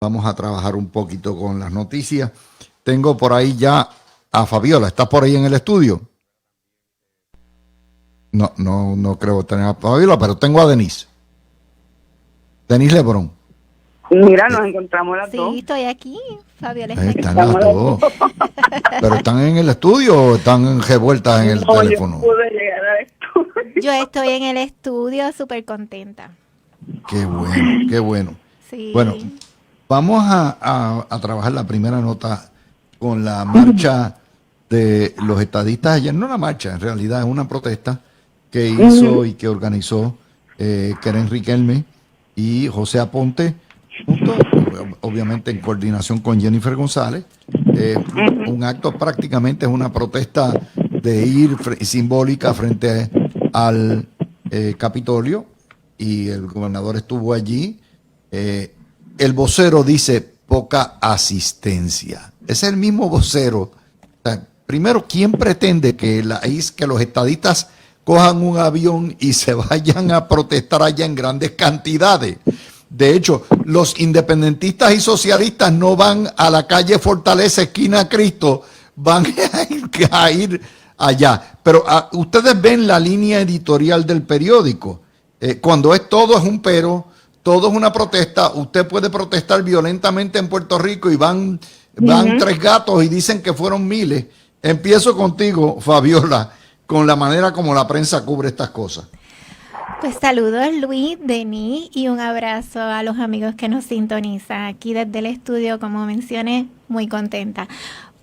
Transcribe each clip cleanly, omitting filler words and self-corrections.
Vamos a trabajar un poquito con las noticias. Tengo por ahí ya a Fabiola. ¿Estás por ahí en el estudio? No creo tener a Fabiola, pero tengo a Denise. Denise Lebrón. Mira, nos encontramos las dos. Sí, estoy aquí. Fabiola está aquí. Están las Estamos las dos. dos. ¿Pero están en el estudio o están revueltas en el No, yo teléfono? no pude llegar a esto. Yo estoy en el estudio súper contenta. Qué bueno, qué bueno. Sí. Bueno, vamos a trabajar la primera nota con la marcha de los estadistas ayer. No una marcha, en realidad es una protesta que hizo y que organizó Keren Riquelme y José Aponte, junto, obviamente en coordinación con Jennifer González. Un acto prácticamente es una protesta de ir simbólica frente al Capitolio, y el gobernador estuvo allí. El vocero dice poca asistencia. Es el mismo vocero. O sea, primero, ¿quién pretende que los estadistas cojan un avión y se vayan a protestar allá en grandes cantidades? De hecho, los independentistas y socialistas no van a la calle Fortaleza, esquina Cristo, van a ir allá. Pero ustedes ven la línea editorial del periódico. Cuando todo es un pero, todo es una protesta, usted puede protestar violentamente en Puerto Rico y van tres gatos y dicen que fueron miles. Empiezo contigo, Fabiola, con la manera como la prensa cubre estas cosas. Pues saludos, Luis, Denis, y un abrazo a los amigos que nos sintonizan aquí desde el estudio, como mencioné, muy contenta.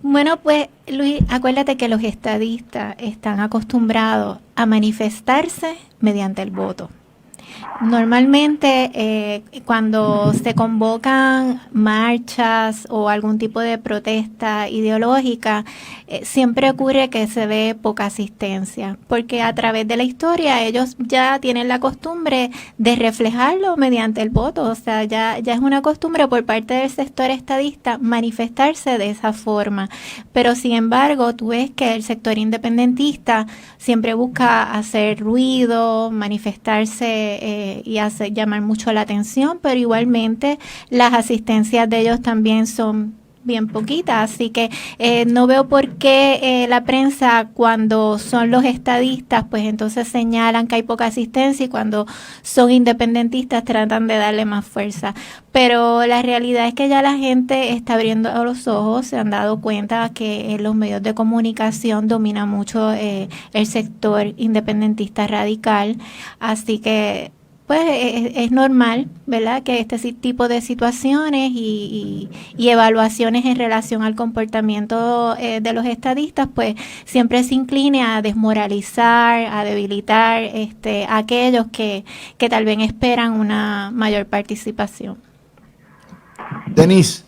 Bueno, pues Luis, acuérdate que los estadistas están acostumbrados a manifestarse mediante el voto. Normalmente cuando se convocan marchas o algún tipo de protesta ideológica, siempre ocurre que se ve poca asistencia, porque a través de la historia ellos ya tienen la costumbre de reflejarlo mediante el voto. O sea, ya es una costumbre por parte del sector estadista manifestarse de esa forma. Pero sin embargo, tú ves que el sector independentista siempre busca hacer ruido, manifestarse y hacer llamar mucho la atención, pero igualmente las asistencias de ellos también son bien poquitas, así que no veo por qué la prensa, cuando son los estadistas, pues entonces señalan que hay poca asistencia, y cuando son independentistas tratan de darle más fuerza. Pero la realidad es que ya la gente está abriendo los ojos, se han dado cuenta que en los medios de comunicación domina mucho el sector independentista radical, así que pues es normal, ¿verdad?, que este tipo de situaciones y evaluaciones en relación al comportamiento de los estadistas, pues siempre se incline a desmoralizar, a debilitar a aquellos que tal vez esperan una mayor participación. Denise.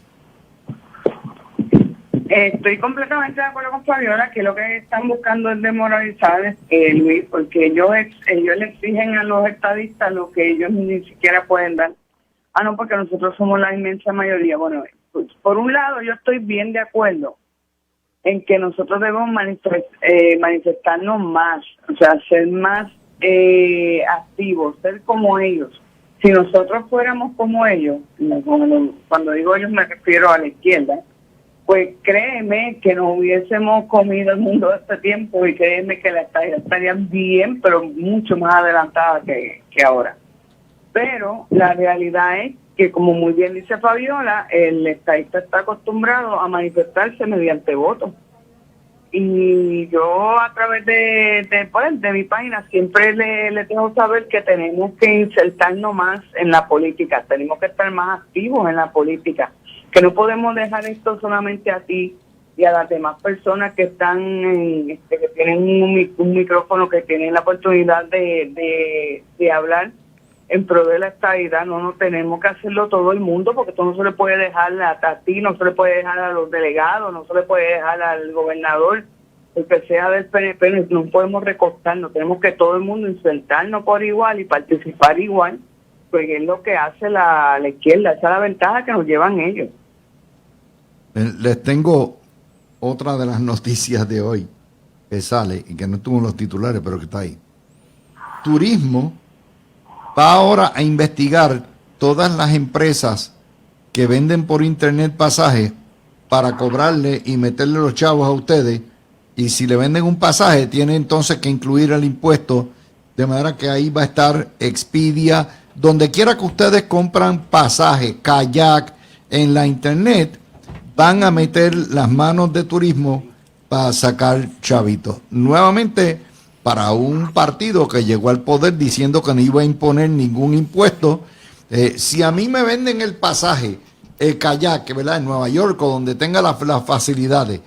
Estoy completamente de acuerdo con Fabiola, que lo que están buscando es desmoralizar, Luis, porque ellos le exigen a los estadistas lo que ellos ni siquiera pueden dar. No, porque nosotros somos la inmensa mayoría. Bueno, pues, por un lado, yo estoy bien de acuerdo en que nosotros debemos manifestarnos más, o sea, ser más activos, ser como ellos. Si nosotros fuéramos como ellos, cuando digo ellos me refiero a la izquierda, pues créeme que nos hubiésemos comido el mundo de este tiempo, y créeme que las estadísticas estarían bien, pero mucho más adelantadas que ahora. Pero la realidad es que, como muy bien dice Fabiola, el estadista está acostumbrado a manifestarse mediante votos. Y yo, a través de mi página, siempre le dejo saber que tenemos que insertarnos más en la política, tenemos que estar más activos en la política, que no podemos dejar esto solamente a ti y a las demás personas que están que tienen un micrófono, que tienen la oportunidad de hablar en pro de la estadidad. No tenemos que hacerlo todo el mundo, porque esto no se le puede dejar a ti, no se le puede dejar a los delegados, no se le puede dejar al gobernador, el que sea del PNP. No podemos recortarnos, tenemos que todo el mundo insertarnos por igual y participar igual, porque es lo que hace la izquierda. Esa es la ventaja que nos llevan ellos. Les tengo otra de las noticias de hoy que sale y que no estuvo en los titulares, pero que está ahí. Turismo va ahora a investigar todas las empresas que venden por internet pasajes para cobrarle y meterle los chavos a ustedes. Y si le venden un pasaje, tiene entonces que incluir el impuesto, de manera que ahí va a estar Expedia, donde quiera que ustedes compran pasajes, kayak, en la internet, van a meter las manos de turismo para sacar chavitos. Nuevamente, para un partido que llegó al poder diciendo que no iba a imponer ningún impuesto, si a mí me venden el pasaje, el kayak, ¿verdad? En Nueva York, o donde tenga las facilidades,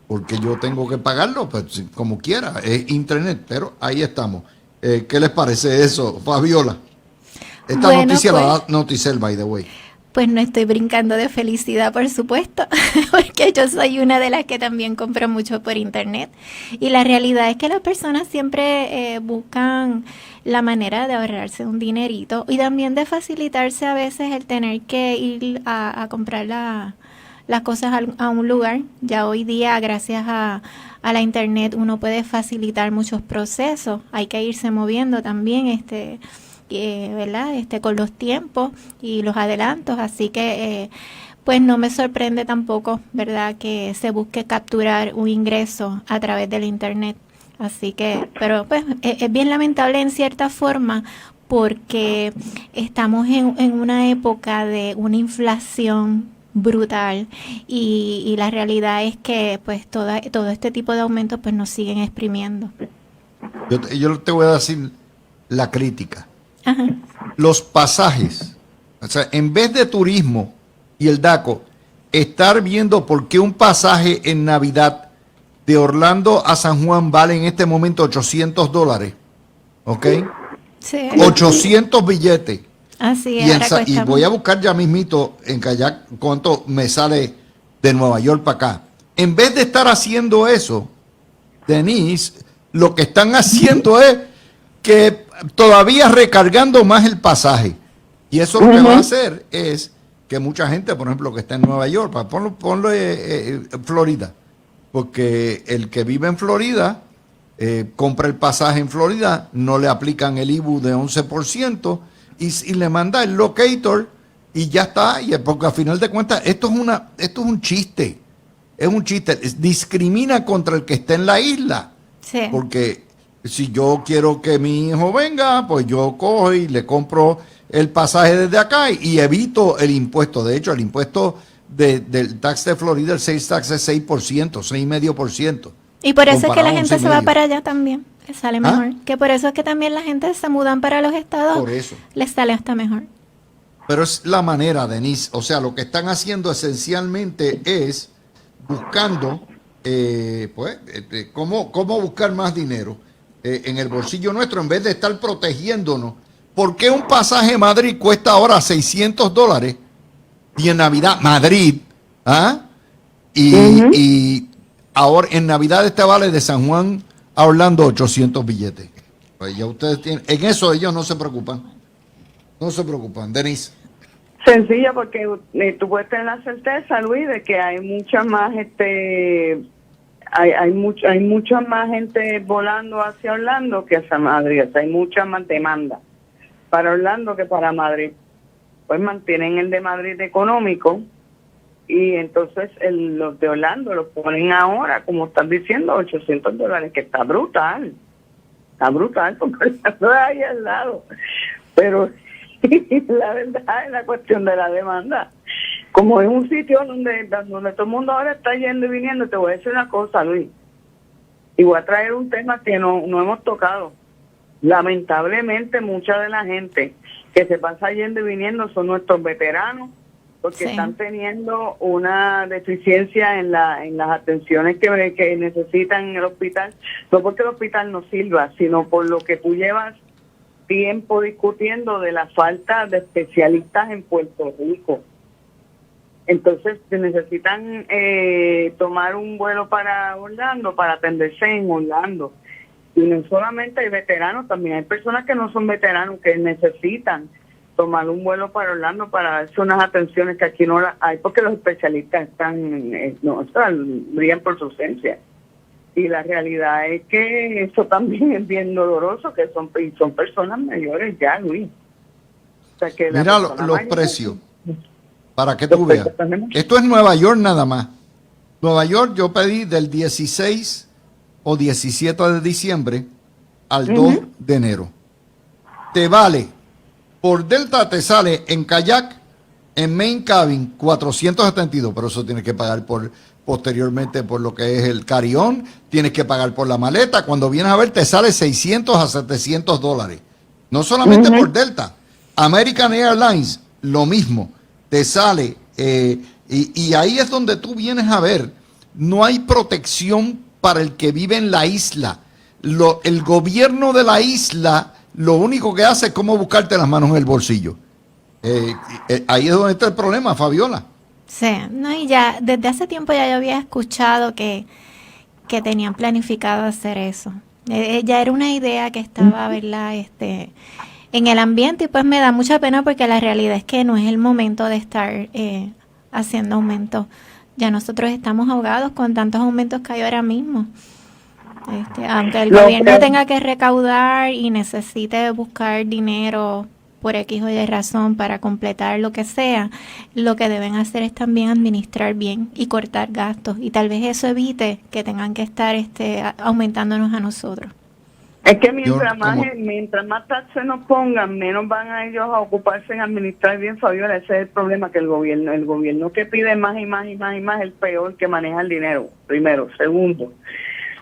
porque yo tengo que pagarlo, pues como quiera, es internet, pero ahí estamos. ¿Qué les parece eso, Fabiola? Esta noticia la da Noticel, by the way. Pues no estoy brincando de felicidad, por supuesto, porque yo soy una de las que también compro mucho por internet. Y la realidad es que las personas siempre buscan la manera de ahorrarse un dinerito y también de facilitarse a veces el tener que ir a comprar las cosas a un lugar. Ya hoy día, gracias a la internet, uno puede facilitar muchos procesos. Hay que irse moviendo también, ¿verdad? Con los tiempos y los adelantos. Así que, pues no me sorprende tampoco, ¿verdad?, que se busque capturar un ingreso a través del internet. Así que, pero pues es bien lamentable en cierta forma, porque estamos en una época de una inflación brutal y la realidad es que pues todo este tipo de aumentos pues nos siguen exprimiendo. Yo te voy a decir la crítica. Ajá. Los pasajes, o sea, en vez de turismo y el DACO, estar viendo por qué un pasaje en Navidad de Orlando a San Juan vale en este momento $800, ¿ok? Sí. 800 billetes. Así Y, es. y voy a buscar ya mismito en kayak cuánto me sale de Nueva York para acá. En vez de estar haciendo eso, Denise, lo que están haciendo es que todavía recargando más el pasaje. Y eso lo que va a hacer es que mucha gente, por ejemplo, que está en Nueva York, ponlo Florida, porque el que vive en Florida compra el pasaje en Florida, no le aplican el IBU de 11%, y le manda el locator y ya está. Y porque a final de cuentas esto es un chiste. Es un chiste. Discrimina contra el que está en la isla. Sí. Porque si yo quiero que mi hijo venga, pues yo cojo y le compro el pasaje desde acá y evito el impuesto. De hecho, el impuesto del tax de Florida, el sales tax es 6%, 6,5%. Y por eso es que la gente se va para allá también. Les sale mejor. Que por eso es que también la gente se mudan para los estados. Por eso. Les sale hasta mejor. Pero es la manera, Denise. O sea, lo que están haciendo esencialmente es buscando, cómo buscar más dinero en el bolsillo nuestro en vez de estar protegiéndonos. ¿Por qué un pasaje a Madrid cuesta ahora $600? Y en Navidad, Madrid, y ahora en Navidad este vale de San Juan a Orlando 800 billetes. Pues ya ustedes tienen, en eso ellos no se preocupan. No se preocupan, Denise. Sencillo, porque tú puedes tener la certeza, Luis, de que hay mucha más hay mucha más gente volando hacia Orlando que hacia Madrid. O sea, hay mucha más demanda para Orlando que para Madrid. Pues mantienen el de Madrid económico y entonces los de Orlando los ponen ahora, como estás diciendo, $800, que está brutal porque Orlando es ahí al lado. Pero la verdad es la cuestión de la demanda. Como es un sitio donde todo el mundo ahora está yendo y viniendo, te voy a decir una cosa, Luis, y voy a traer un tema que no hemos tocado. Lamentablemente mucha de la gente que se pasa yendo y viniendo son nuestros veteranos, porque están teniendo una deficiencia en las atenciones que necesitan en el hospital, no porque el hospital no sirva, sino por lo que tú llevas tiempo discutiendo de la falta de especialistas en Puerto Rico. Entonces necesitan tomar un vuelo para Orlando para atenderse en Orlando. Y no solamente hay veteranos, también hay personas que no son veteranos que necesitan tomar un vuelo para Orlando para darse unas atenciones que aquí no las hay, porque los especialistas brillan por su ausencia. Y la realidad es que eso también es bien doloroso, que son personas mayores ya, Luis. O sea, que mira los precios. para que tú veas. Esto es Nueva York nada más. Nueva York yo pedí del 16 o 17 de diciembre al 2 de enero. Te vale, por Delta te sale en kayak, en main cabin, 472, pero eso tienes que pagar posteriormente por lo que es el carry-on, tienes que pagar por la maleta. Cuando vienes a ver, te sale 600 a 700 dólares. No solamente por Delta. American Airlines, lo mismo. Te sale, y ahí es donde tú vienes a ver, no hay protección para el que vive en la isla. El gobierno de la isla lo único que hace es cómo buscarte las manos en el bolsillo. Ahí es donde está el problema, Fabiola. Sí, no, y ya desde hace tiempo ya yo había escuchado que tenían planificado hacer eso. Ya era una idea que estaba, ¿verdad? En el ambiente, y pues me da mucha pena porque la realidad es que no es el momento de estar haciendo aumentos. Ya nosotros estamos ahogados con tantos aumentos que hay ahora mismo. Aunque el gobierno tenga que recaudar y necesite buscar dinero por X o Y razón para completar lo que sea, lo que deben hacer es también administrar bien y cortar gastos, y tal vez eso evite que tengan que estar aumentándonos a nosotros. Es que mientras más taxes nos pongan, menos van a ellos a ocuparse en administrar bien, Fabiola. Ese es el problema, que el gobierno que pide más y más y más y más es el peor que maneja el dinero, primero. Segundo,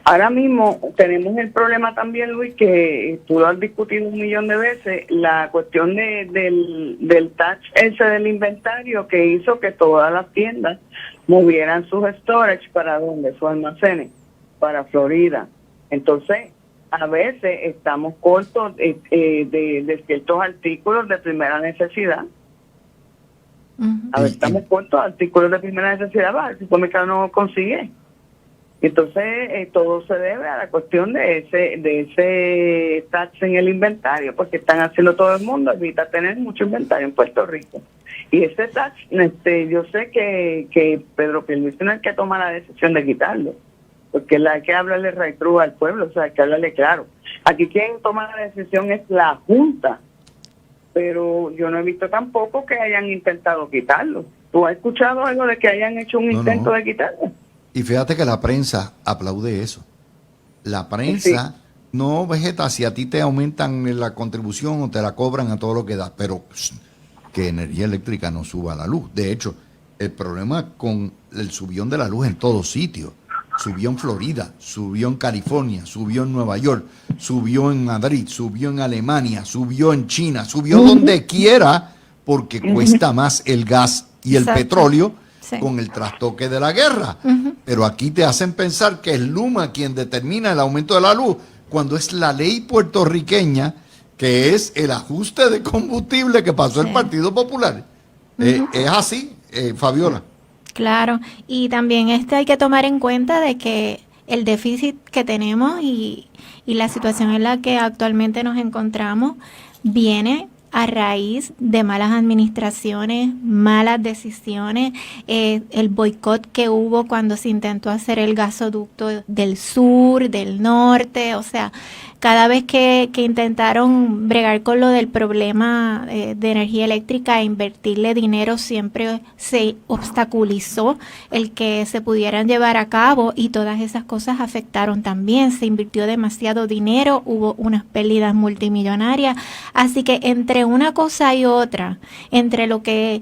ahora mismo tenemos el problema también, Luis, que tú lo has discutido 1,000,000 de veces, la cuestión del tax ese del inventario, que hizo que todas las tiendas movieran sus storage para donde, sus almacenes, para Florida. Entonces, a veces estamos cortos de ciertos artículos de primera necesidad. A veces estamos cortos de artículos de primera necesidad, el supermercado no consigue. Entonces, todo se debe a la cuestión de ese tax en el inventario, porque están haciendo todo el mundo, evita tener mucho inventario en Puerto Rico. Y ese tax, yo sé que Pedro Pierluisi no hay que tomar la decisión de quitarlo, porque hay que hablarle right through al pueblo, o sea, hay que hablarle claro. Aquí quien toma la decisión es la Junta, pero yo no he visto tampoco que hayan intentado quitarlo. ¿Tú has escuchado algo de que hayan hecho un intento de quitarlo? Y fíjate que la prensa aplaude eso. La prensa no vegeta si a ti te aumentan la contribución o te la cobran a todo lo que da, pero que energía eléctrica no suba la luz. De hecho, el problema con el subión de la luz en todos sitios, subió en Florida, subió en California, subió en Nueva York, subió en Madrid, subió en Alemania, subió en China, subió donde quiera, porque cuesta más el gas y el petróleo con el trastoque de la guerra. Pero aquí te hacen pensar que es Luma quien determina el aumento de la luz, cuando es la ley puertorriqueña, que es el ajuste de combustible que pasó el Partido Popular. Es así, Fabiola. Claro, y también hay que tomar en cuenta de que el déficit que tenemos y la situación en la que actualmente nos encontramos viene a raíz de malas administraciones, malas decisiones, el boicot que hubo cuando se intentó hacer el gasoducto del sur, del norte, o sea, cada vez que intentaron bregar con lo del problema de energía eléctrica e invertirle dinero, siempre se obstaculizó el que se pudieran llevar a cabo, y todas esas cosas afectaron también. Se invirtió demasiado dinero, hubo unas pérdidas multimillonarias, así que entre una cosa y otra, entre lo que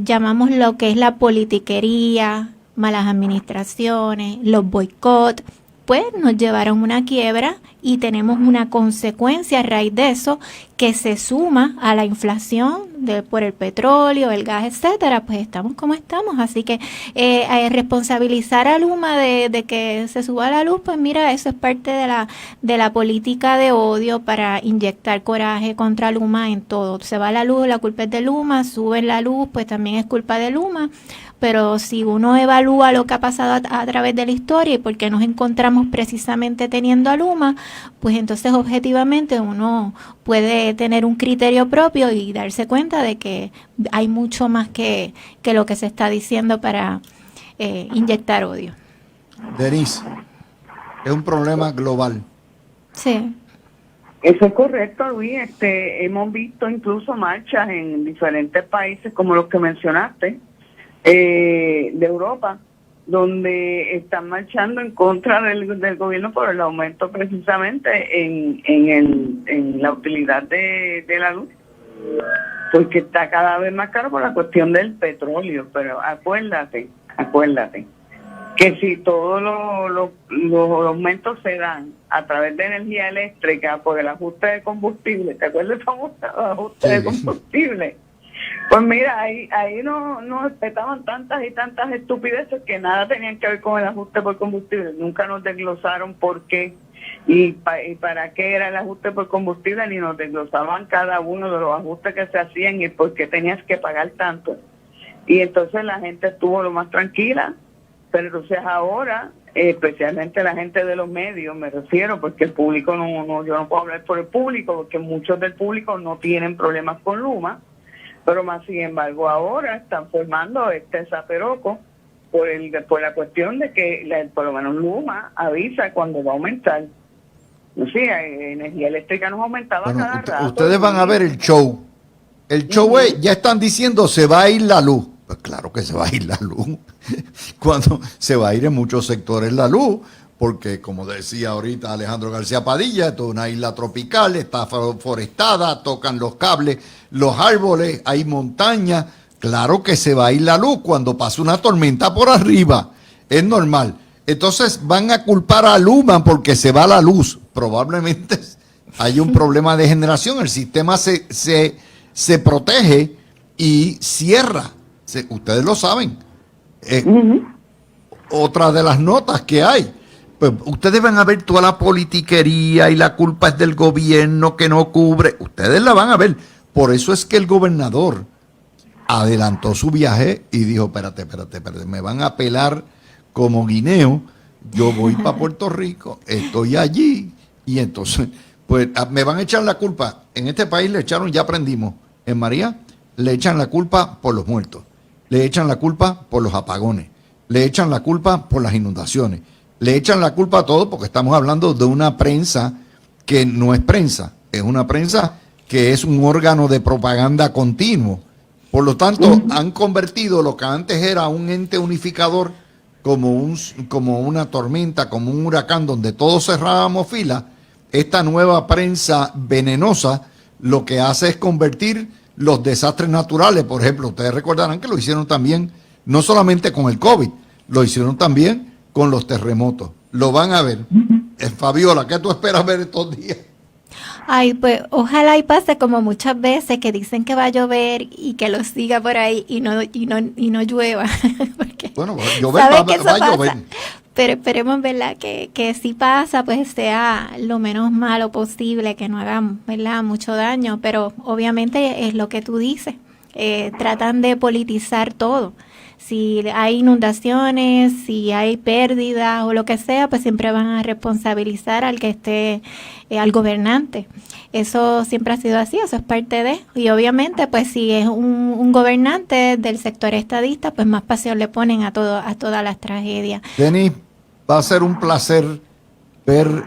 llamamos lo que es la politiquería, malas administraciones, los boicots, pues nos llevaron una quiebra y tenemos una consecuencia a raíz de eso que se suma a la inflación por el petróleo, el gas, etcétera. Pues estamos como estamos, así que responsabilizar a Luma de que se suba la luz, pues mira, eso es parte de la política de odio para inyectar coraje contra Luma en todo. Se va la luz, la culpa es de Luma; sube la luz, pues también es culpa de Luma. Pero si uno evalúa lo que ha pasado a través de la historia y por qué nos encontramos precisamente teniendo a Luma, pues entonces objetivamente uno puede tener un criterio propio y darse cuenta de que hay mucho más que lo que se está diciendo para inyectar odio. Denise, es un problema global. Sí. Eso es correcto, Luis. Hemos visto incluso marchas en diferentes países, como los que mencionaste, de Europa, donde están marchando en contra del gobierno por el aumento precisamente en la utilidad de la luz, porque está cada vez más caro por la cuestión del petróleo. Pero acuérdate que si todos los aumentos se dan a través de energía eléctrica por el ajuste de combustible, ¿te acuerdas del famoso ajuste de combustible? Pues mira, ahí nos respetaban tantas y tantas estupideces que nada tenían que ver con el ajuste por combustible. Nunca nos desglosaron por qué y para qué era el ajuste por combustible, ni nos desglosaban cada uno de los ajustes que se hacían y por qué tenías que pagar tanto. Y entonces la gente estuvo lo más tranquila. Pero entonces ahora, especialmente la gente de los medios, me refiero, porque el público yo no puedo hablar por el público, porque muchos del público no tienen problemas con Luma, pero más sin embargo ahora están formando este zaperoco por la cuestión de que por lo menos Luma avisa cuando va a aumentar. Sí, energía eléctrica nos aumentaba cada rato. Ustedes van a ver el show. El show es, ya están diciendo, se va a ir la luz. Pues claro que se va a ir la luz. Cuando se va a ir en muchos sectores la luz, porque como decía ahorita Alejandro García Padilla, esto es una isla tropical, está forestada, tocan los cables, los árboles, hay montañas. Claro que se va a ir la luz cuando pase una tormenta por arriba. Es normal. Entonces van a culpar a Luma porque se va la luz. Probablemente hay un problema de generación. El sistema se protege y cierra. Ustedes lo saben. Otra de las notas que hay. Pues ustedes van a ver toda la politiquería y la culpa es del gobierno que no cubre. Ustedes la van a ver. Por eso es que el gobernador adelantó su viaje y dijo, espérate, me van a pelar como guineo, yo voy para Puerto Rico, estoy allí, y entonces, pues me van a echar la culpa. En este país le echaron, ya aprendimos, en María, le echan la culpa por los muertos, le echan la culpa por los apagones, le echan la culpa por las inundaciones, le echan la culpa a todo porque estamos hablando de una prensa que no es prensa, es una prensa que es un órgano de propaganda continuo. Por lo tanto, han convertido lo que antes era un ente unificador como una tormenta, como un huracán donde todos cerrábamos fila. Esta nueva prensa venenosa lo que hace es convertir los desastres naturales. Por ejemplo, ustedes recordarán que lo hicieron también, no solamente con el COVID, lo hicieron también con los terremotos. Lo van a ver. Fabiola, ¿qué tú esperas ver estos días? Ay, pues ojalá y pase como muchas veces que dicen que va a llover y que lo siga por ahí y no llueva. Porque bueno, va a llover. Pero esperemos, ¿verdad? Que si pasa, pues sea lo menos malo posible, que no haga, ¿verdad?, mucho daño. Pero obviamente es lo que tú dices. Tratan de politizar todo. Si hay inundaciones, si hay pérdidas o lo que sea, pues siempre van a responsabilizar al que esté, al gobernante. Eso siempre ha sido así, eso es parte de. Y obviamente, pues si es un gobernante del sector estadista, pues más pasión le ponen a todas las tragedias. Denis, va a ser un placer ver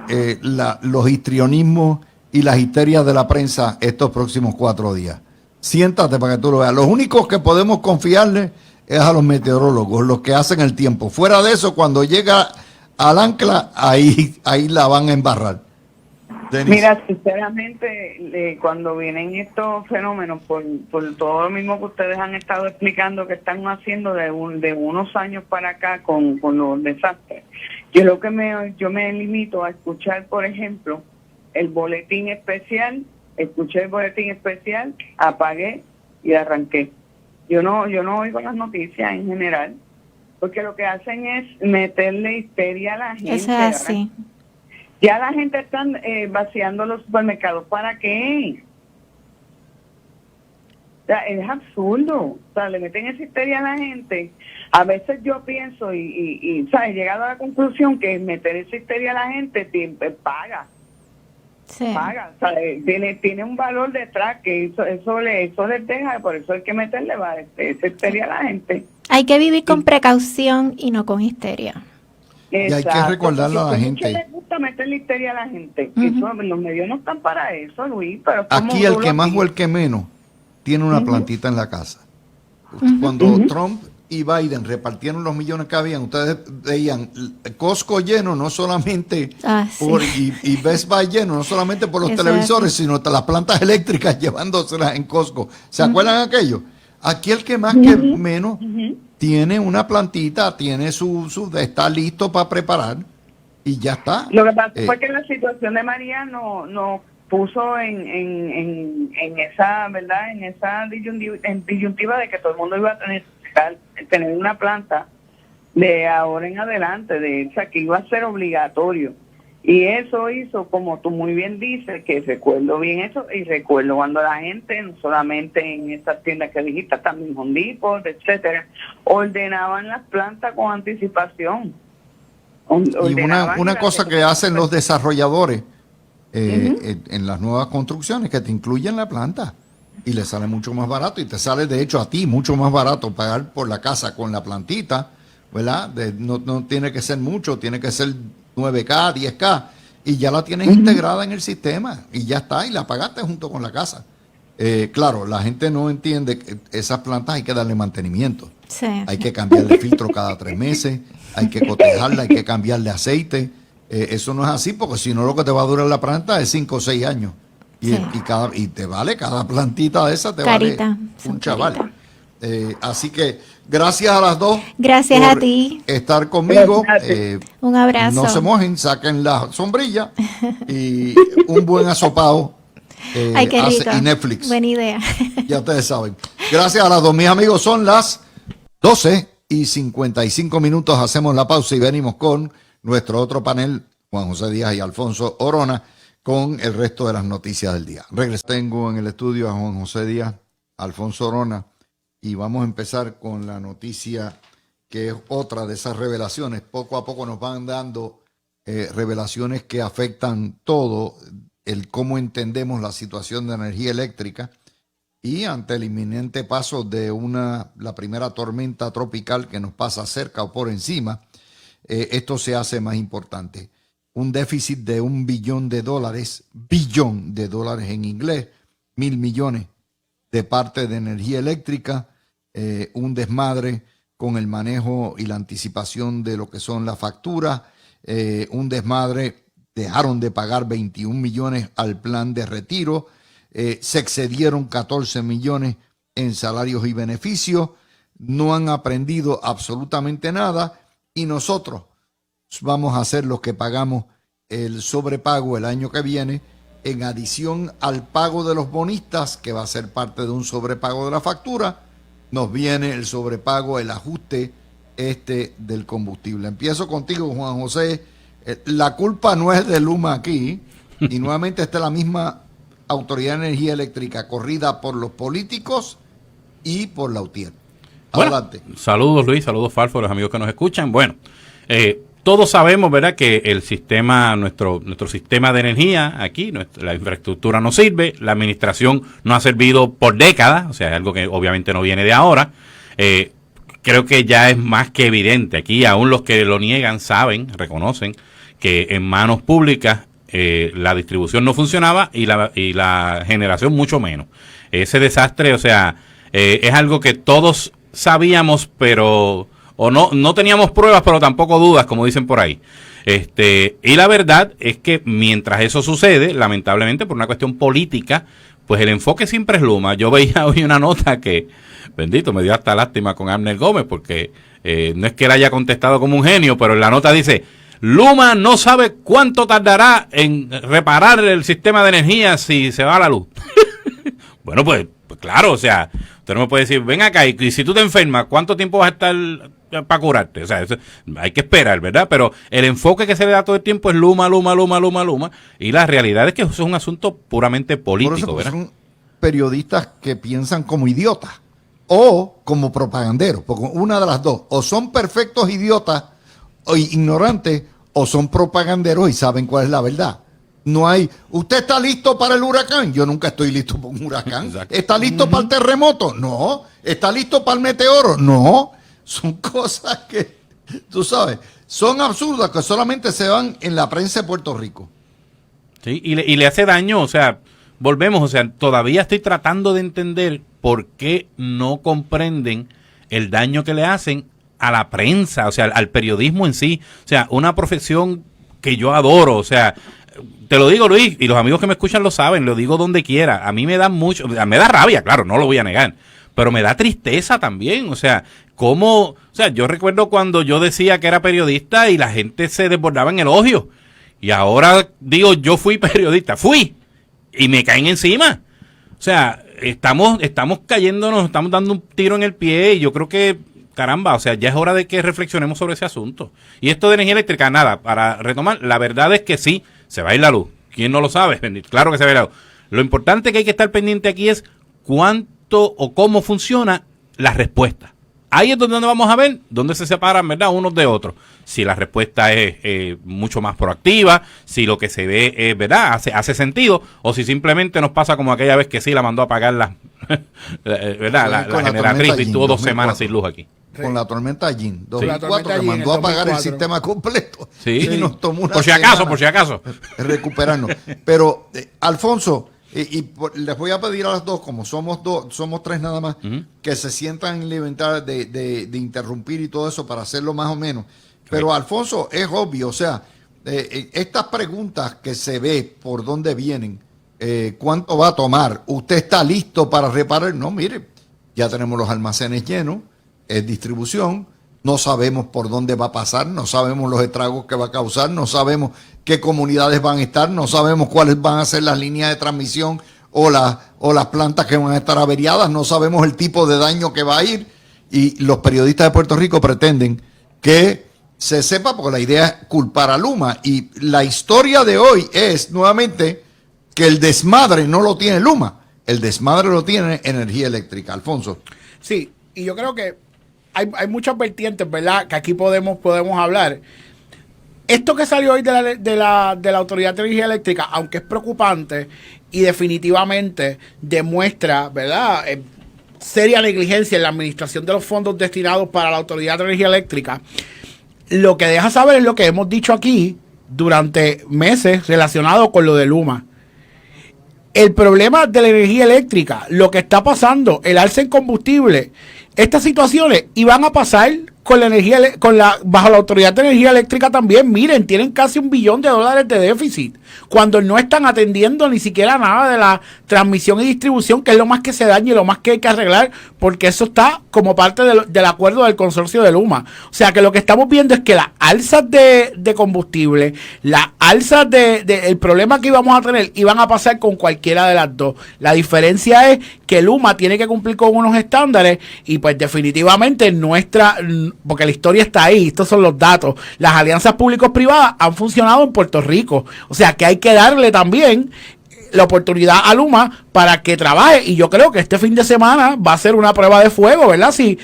los histrionismos y las histerias de la prensa estos próximos 4 días. Siéntate para que tú lo veas. Los únicos que podemos confiarle es a los meteorólogos, los que hacen el tiempo. Fuera de eso, cuando llega al ancla, ahí la van a embarrar. Denis. Mira, sinceramente, cuando vienen estos fenómenos, por todo lo mismo que ustedes han estado explicando que están haciendo de unos años para acá con los desastres, yo me limito a escuchar, por ejemplo, el boletín especial, apagué y arranqué. Yo no oigo las noticias en general, porque lo que hacen es meterle histeria a la gente. Eso es así. Ya la gente está vaciando los supermercados. ¿Para qué? O sea, es absurdo. O sea, le meten esa histeria a la gente. A veces yo pienso y ¿sabes? He llegado a la conclusión que meter esa histeria a la gente paga. Sí. Paga, o sea, tiene un valor detrás que eso les deja, por eso hay que meterle esa histeria a la gente. Hay que vivir con precaución y no con histeria. Y hay que recordarle a la gente. Les gusta para meterle histeria a la gente. Eso, los medios no están para eso, Luis. Pero aquí el que más o el que menos tiene una plantita en la casa. Cuando Trump y Biden repartieron los millones que habían, ustedes veían Costco lleno, no solamente y Best Buy lleno, no solamente por los televisores, sino las plantas eléctricas llevándoselas en Costco. ¿Se acuerdan de aquello? Aquí el que más que menos tiene una plantita, tiene está listo para preparar y ya está. Lo que pasa fue que la situación de María no puso en esa, ¿verdad? En esa disyuntiva de que todo el mundo iba a tener una planta de ahora en adelante, o sea, que iba a ser obligatorio. Y eso hizo, como tú muy bien dices, que recuerdo bien eso, y recuerdo cuando la gente, no solamente en esas tiendas que dijiste, también Home Depot, etcétera, ordenaban las plantas con anticipación. Y una cosa que hacen los desarrolladores en las nuevas construcciones, que te incluyen la planta y le sale mucho más barato, y te sale de hecho a ti mucho más barato pagar por la casa con la plantita, ¿verdad? No tiene que ser mucho, tiene que ser 9K, 10K, y ya la tienes integrada en el sistema y ya está, y la pagaste junto con la casa. Claro, la gente no entiende que esas plantas hay que darle mantenimiento. Sí. Hay que cambiarle filtro cada 3 meses, hay que cotejarla, hay que cambiarle aceite. Eso no es así, porque si no, lo que te va a durar la planta es 5 o 6 años. Y te vale cada plantita de esa, te Carita, vale un chaval. Así que gracias a las dos. Gracias a ti. Estar conmigo. Un abrazo. No se mojen, saquen la sombrilla y un buen asopado. Ay, qué rico. Y Netflix. Buena idea. Ya ustedes saben. Gracias a las dos, mis amigos. Son las 12:55. Hacemos la pausa y venimos con nuestro otro panel, Juan José Díaz y Alfonso Orona, con el resto de las noticias del día. Tengo en el estudio a Juan José Díaz, Alfonso Orona, y vamos a empezar con la noticia que es otra de esas revelaciones. Poco a poco nos van dando revelaciones que afectan todo el cómo entendemos la situación de energía eléctrica, y ante el inminente paso de la primera tormenta tropical que nos pasa cerca o por encima, esto se hace más importante. Un déficit de $1 billón, billón de dólares en inglés, 1.000 millones de parte de energía eléctrica, un desmadre con el manejo y la anticipación de lo que son las facturas, un desmadre, dejaron de pagar 21 millones al plan de retiro, se excedieron 14 millones en salarios y beneficios, no han aprendido absolutamente nada, y nosotros vamos a hacer los que pagamos el sobrepago el año que viene, en adición al pago de los bonistas, que va a ser parte de un sobrepago de la factura. Nos viene el sobrepago, el ajuste del combustible. Empiezo contigo, Juan José. La culpa no es de Luma aquí, y nuevamente está la misma Autoridad de Energía Eléctrica, corrida por los políticos y por la UTIER. Adelante. Bueno, saludos, Luis, saludos, Falfo, los amigos que nos escuchan. Bueno, todos sabemos, ¿verdad?, que el sistema, nuestro sistema de energía aquí, la infraestructura no sirve, la administración no ha servido por décadas, o sea, es algo que obviamente no viene de ahora. Creo que ya es más que evidente. Aquí aún los que lo niegan saben, reconocen que en manos públicas la distribución no funcionaba y la generación mucho menos. Ese desastre, o sea, es algo que todos sabíamos, pero no teníamos pruebas, pero tampoco dudas, como dicen por ahí. Y la verdad es que mientras eso sucede, lamentablemente por una cuestión política, pues el enfoque siempre es Luma. Yo veía hoy una nota que, bendito, me dio hasta lástima con Abner Gómez, porque no es que él haya contestado como un genio, pero en la nota dice: Luma no sabe cuánto tardará en reparar el sistema de energía si se va la luz. Bueno, pues claro, o sea, usted no me puede decir, ven acá, y si tú te enfermas, ¿cuánto tiempo vas a estar para curarte? O sea, eso, hay que esperar, ¿verdad? Pero el enfoque que se le da todo el tiempo es Luma, y la realidad es que eso es un asunto puramente político, por eso, ¿verdad? Son periodistas que piensan como idiotas o como propaganderos, porque una de las dos, o son perfectos idiotas o ignorantes, o son propaganderos y saben cuál es la verdad. No hay, ¿usted está listo para el huracán? Yo nunca estoy listo para un huracán. Exacto. ¿Está listo para el terremoto? No. ¿Está listo para el meteoro? No. Son cosas que Tú sabes, son absurdas que solamente se van en la prensa de Puerto Rico. Sí, y le hace daño, o sea, volvemos, o sea, todavía estoy tratando de entender por qué no comprenden el daño que le hacen a la prensa, o sea, al periodismo en sí, o sea, una profesión que yo adoro, o sea, te lo digo, Luis, y los amigos que me escuchan lo saben, lo digo donde quiera, a mí me da mucho, me da rabia, claro, no lo voy a negar, pero me da tristeza también, o sea, cómo, o sea, yo recuerdo cuando yo decía que era periodista y la gente se desbordaba en elogios, y ahora digo, yo fui periodista, y me caen encima, o sea, estamos cayéndonos, estamos dando un tiro en el pie, y yo creo que caramba, o sea, ya es hora de que reflexionemos sobre ese asunto. Y esto de energía eléctrica, nada, para retomar, la verdad es que sí, se va a ir la luz. ¿Quién no lo sabe? Claro que se va a ir la luz. Lo importante que hay que estar pendiente aquí es cuánto o cómo funciona la respuesta. Ahí es donde vamos a ver dónde se separan, ¿verdad?, unos de otros. Si la respuesta es mucho más proactiva, si lo que se ve es, ¿verdad?, hace sentido, o si simplemente nos pasa como aquella vez que sí la mandó a apagar ¿verdad?, la generatriz y tuvo 2 semanas sin luz aquí. Con la tormenta Jean, 2004, Sí. que mandó a apagar el sistema completo. Sí. Y nos tomó una por si acaso. recuperarnos. Pero, Alfonso, les voy a pedir a las dos, como somos 3 nada más, que se sientan en libertad de interrumpir y todo eso para hacerlo más o menos. Pero, Alfonso, es obvio, o sea, estas preguntas que se ve por dónde vienen, ¿cuánto va a tomar? ¿Usted está listo para reparar? No, mire, ya tenemos los almacenes llenos, es distribución, no sabemos por dónde va a pasar, no sabemos los estragos que va a causar, no sabemos qué comunidades van a estar, no sabemos cuáles van a ser las líneas de transmisión o las plantas que van a estar averiadas, no sabemos el tipo de daño que va a ir, y los periodistas de Puerto Rico pretenden que se sepa, porque la idea es culpar a Luma, y la historia de hoy es nuevamente que el desmadre no lo tiene Luma, el desmadre lo tiene energía eléctrica. Alfonso. Sí, y yo creo que hay muchas vertientes, ¿verdad?, que aquí podemos hablar. Esto que salió hoy de la Autoridad de Energía Eléctrica, aunque es preocupante y definitivamente demuestra, ¿verdad?, seria negligencia en la administración de los fondos destinados para la Autoridad de Energía Eléctrica, lo que deja saber es lo que hemos dicho aquí durante meses relacionado con lo de Luma. El problema de la energía eléctrica, lo que está pasando, el alza en combustible, estas situaciones iban a pasar con la energía, bajo la Autoridad de Energía Eléctrica también. Miren, tienen casi $1 billón de déficit, cuando no están atendiendo ni siquiera nada de la transmisión y distribución, que es lo más que se daña y lo más que hay que arreglar, porque eso está como parte del acuerdo del consorcio de Luma. O sea que lo que estamos viendo es que las alzas de combustible, las alzas el problema que íbamos a tener, iban a pasar con cualquiera de las dos. La diferencia es que Luma tiene que cumplir con unos estándares, y pues definitivamente porque la historia está ahí, estos son los datos, las alianzas públicos-privadas han funcionado en Puerto Rico, o sea que hay que darle también la oportunidad a Luma para que trabaje, y yo creo que este fin de semana va a ser una prueba de fuego, ¿verdad? Si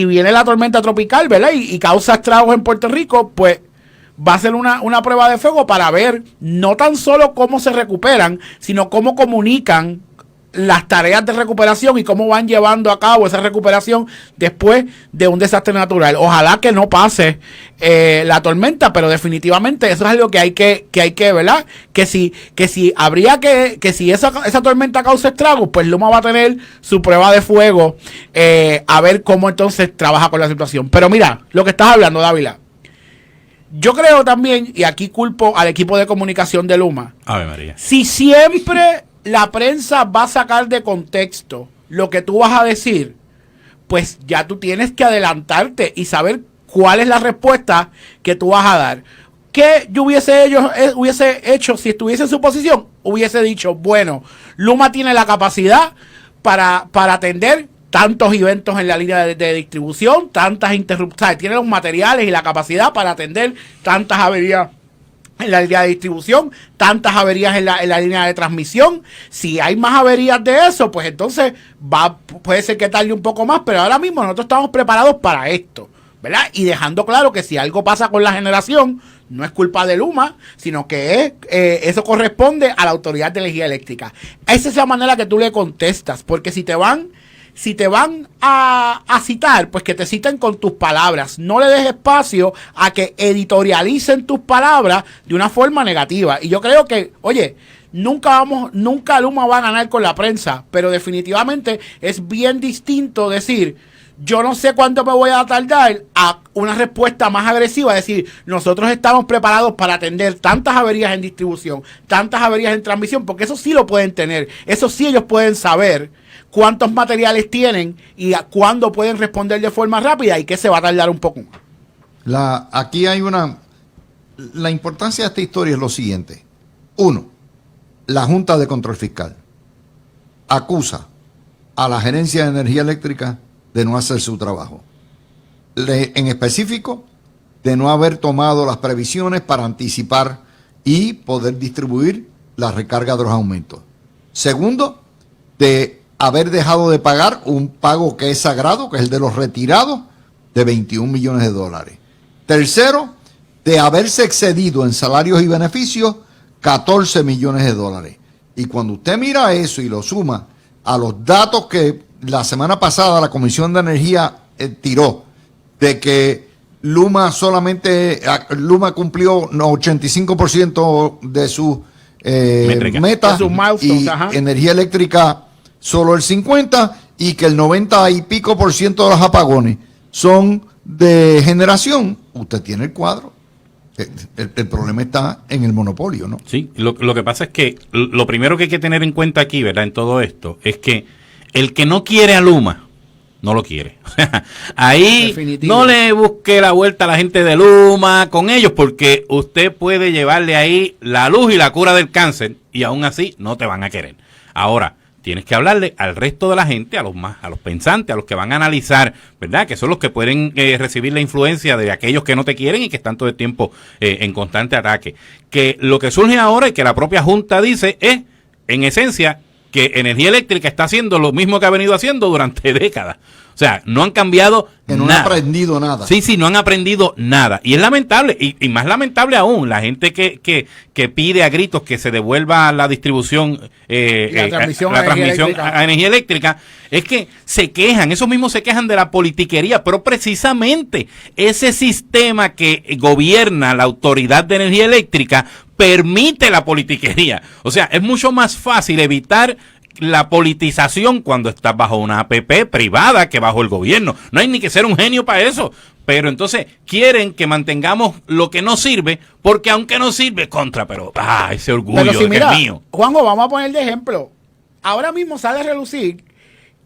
viene la tormenta tropical, ¿verdad?, y causa estragos en Puerto Rico, pues va a ser una prueba de fuego para ver no tan solo cómo se recuperan, sino cómo comunican las tareas de recuperación y cómo van llevando a cabo esa recuperación después de un desastre natural. Ojalá que no pase la tormenta, pero definitivamente eso es algo que hay que ¿verdad? Que si esa tormenta causa estragos, pues Luma va a tener su prueba de fuego, a ver cómo entonces trabaja con la situación. Pero mira, lo que estás hablando, Dávila, yo creo también, y aquí culpo al equipo de comunicación de Luma, Ave María, si siempre la prensa va a sacar de contexto lo que tú vas a decir, pues ya tú tienes que adelantarte y saber cuál es la respuesta que tú vas a dar. ¿Qué yo hubiese hecho si estuviese en su posición? Hubiese dicho, bueno, Luma tiene la capacidad para atender tantos eventos en la línea de distribución, tantas interrupciones, tiene los materiales y la capacidad para atender tantas averías en la línea de distribución, tantas averías en la línea de transmisión. Si hay más averías de eso, pues entonces puede ser que tarde un poco más, pero ahora mismo nosotros estamos preparados para esto, ¿verdad? Y dejando claro que si algo pasa con la generación, no es culpa de Luma, sino que eso corresponde a la Autoridad de Energía Eléctrica. Esa es la manera que tú le contestas, porque si te van si te van a citar, pues que te citen con tus palabras. No le des espacio a que editorialicen tus palabras de una forma negativa. Y yo creo que, oye, nunca Luma va a ganar con la prensa, pero definitivamente es bien distinto decir, yo no sé cuánto me voy a tardar, a una respuesta más agresiva, decir, nosotros estamos preparados para atender tantas averías en distribución, tantas averías en transmisión, porque eso sí lo pueden tener, eso sí ellos pueden saber cuántos materiales tienen y a cuándo pueden responder de forma rápida y que se va a tardar un poco más. Aquí hay la importancia de esta historia es lo siguiente. Uno, la Junta de Control Fiscal acusa a la Gerencia de Energía Eléctrica de no hacer su trabajo. En específico, de no haber tomado las previsiones para anticipar y poder distribuir la recarga de los aumentos. Segundo, de haber dejado de pagar un pago que es sagrado, que es el de los retirados, de 21 millones de dólares. Tercero, de haberse excedido en salarios y beneficios 14 millones de dólares. Y cuando usted mira eso y lo suma a los datos que la semana pasada la Comisión de Energía tiró, de que Luma cumplió 85% de sus metas y Energía Eléctrica solo el 50%, y que el 90 y pico por ciento de los apagones son de generación, usted tiene el cuadro. El problema está en el monopolio, ¿no? Sí, lo que pasa es que lo primero que hay que tener en cuenta aquí, ¿verdad?, en todo esto, es que el que no quiere a Luma, no lo quiere. O sea, ahí definitivo. No le busque la vuelta a la gente de Luma con ellos, porque usted puede llevarle ahí la luz y la cura del cáncer y aún así no te van a querer. Ahora, tienes que hablarle al resto de la gente, a los pensantes, a los que van a analizar, ¿verdad?, que son los que pueden recibir la influencia de aquellos que no te quieren y que están todo el tiempo en constante ataque. Que lo que surge ahora y que la propia Junta dice es, en esencia, que Energía Eléctrica está haciendo lo mismo que ha venido haciendo durante décadas. O sea, no han cambiado nada. No han aprendido nada. Sí, no han aprendido nada. Y es lamentable, y más lamentable aún, la gente que pide a gritos que se devuelva la distribución, la transmisión a energía eléctrica, es que se quejan, esos mismos se quejan de la politiquería, pero precisamente ese sistema que gobierna la Autoridad de Energía Eléctrica permite la politiquería. O sea, es mucho más fácil evitar la politización cuando estás bajo una APP privada que bajo el gobierno. No hay ni que ser un genio para eso. Pero entonces quieren que mantengamos lo que no sirve, porque aunque no sirve, pero ese orgullo pero si, mira, que es mío. Juanjo, vamos a poner de ejemplo. Ahora mismo sale a relucir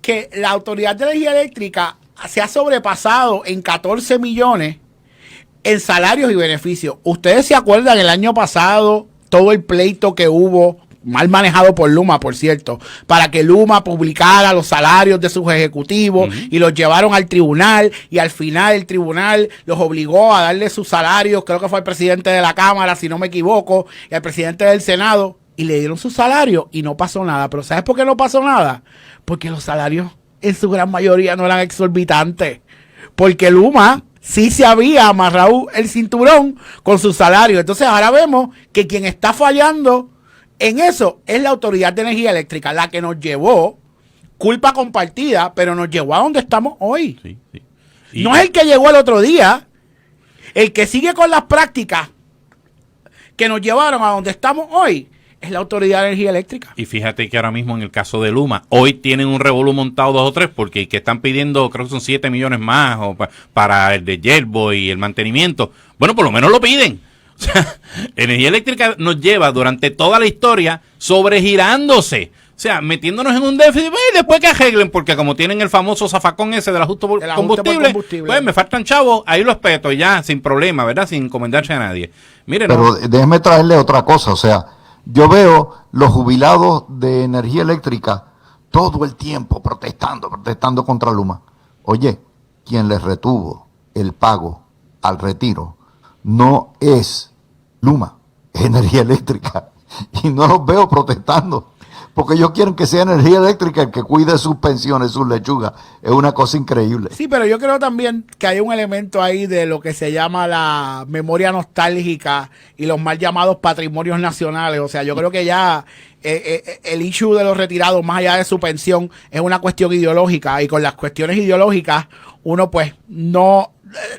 que la Autoridad de Energía Eléctrica se ha sobrepasado en 14 millones en salarios y beneficios. Ustedes se acuerdan el año pasado todo el pleito que hubo, mal manejado por Luma, por cierto, para que Luma publicara los salarios de sus ejecutivos y los llevaron al tribunal, y al final el tribunal los obligó a darle sus salarios, creo que fue el presidente de la Cámara, si no me equivoco, y el presidente del Senado, y le dieron su salario y no pasó nada. Pero ¿sabes por qué no pasó nada? Porque los salarios en su gran mayoría no eran exorbitantes, porque Luma sí se había amarrado el cinturón con su salario. Entonces ahora vemos que quien está fallando en eso es la Autoridad de Energía Eléctrica, la que nos llevó, culpa compartida, pero nos llevó a donde estamos hoy. Sí. No es el que llegó el otro día, el que sigue con las prácticas que nos llevaron a donde estamos hoy es la Autoridad de Energía Eléctrica. Y fíjate que ahora mismo en el caso de Luma, hoy tienen un revolú montado 2 o 3, porque que están pidiendo, creo que son 7 millones más para el de Yerbo y el mantenimiento. Bueno, por lo menos lo piden. O sea, Energía Eléctrica nos lleva durante toda la historia sobregirándose. O sea, metiéndonos en un déficit, y después que arreglen, porque como tienen el famoso zafacón ese del ajuste por combustible, pues me faltan chavos, ahí lo espeto ya, sin problema, ¿verdad? Sin encomendarse a nadie. Miren, pero déjeme traerle otra cosa, o sea, yo veo los jubilados de Energía Eléctrica todo el tiempo protestando contra Luma. Oye, quien les retuvo el pago al retiro no es Luma, es Energía Eléctrica. Y no los veo protestando, porque ellos quieren que sea energía eléctrica el que cuide sus pensiones, sus lechugas. Es una cosa increíble. Sí, pero yo creo también que hay un elemento ahí de lo que se llama la memoria nostálgica y los mal llamados patrimonios nacionales. O sea, yo creo que ya el issue de los retirados, más allá de su pensión, es una cuestión ideológica, y con las cuestiones ideológicas uno pues no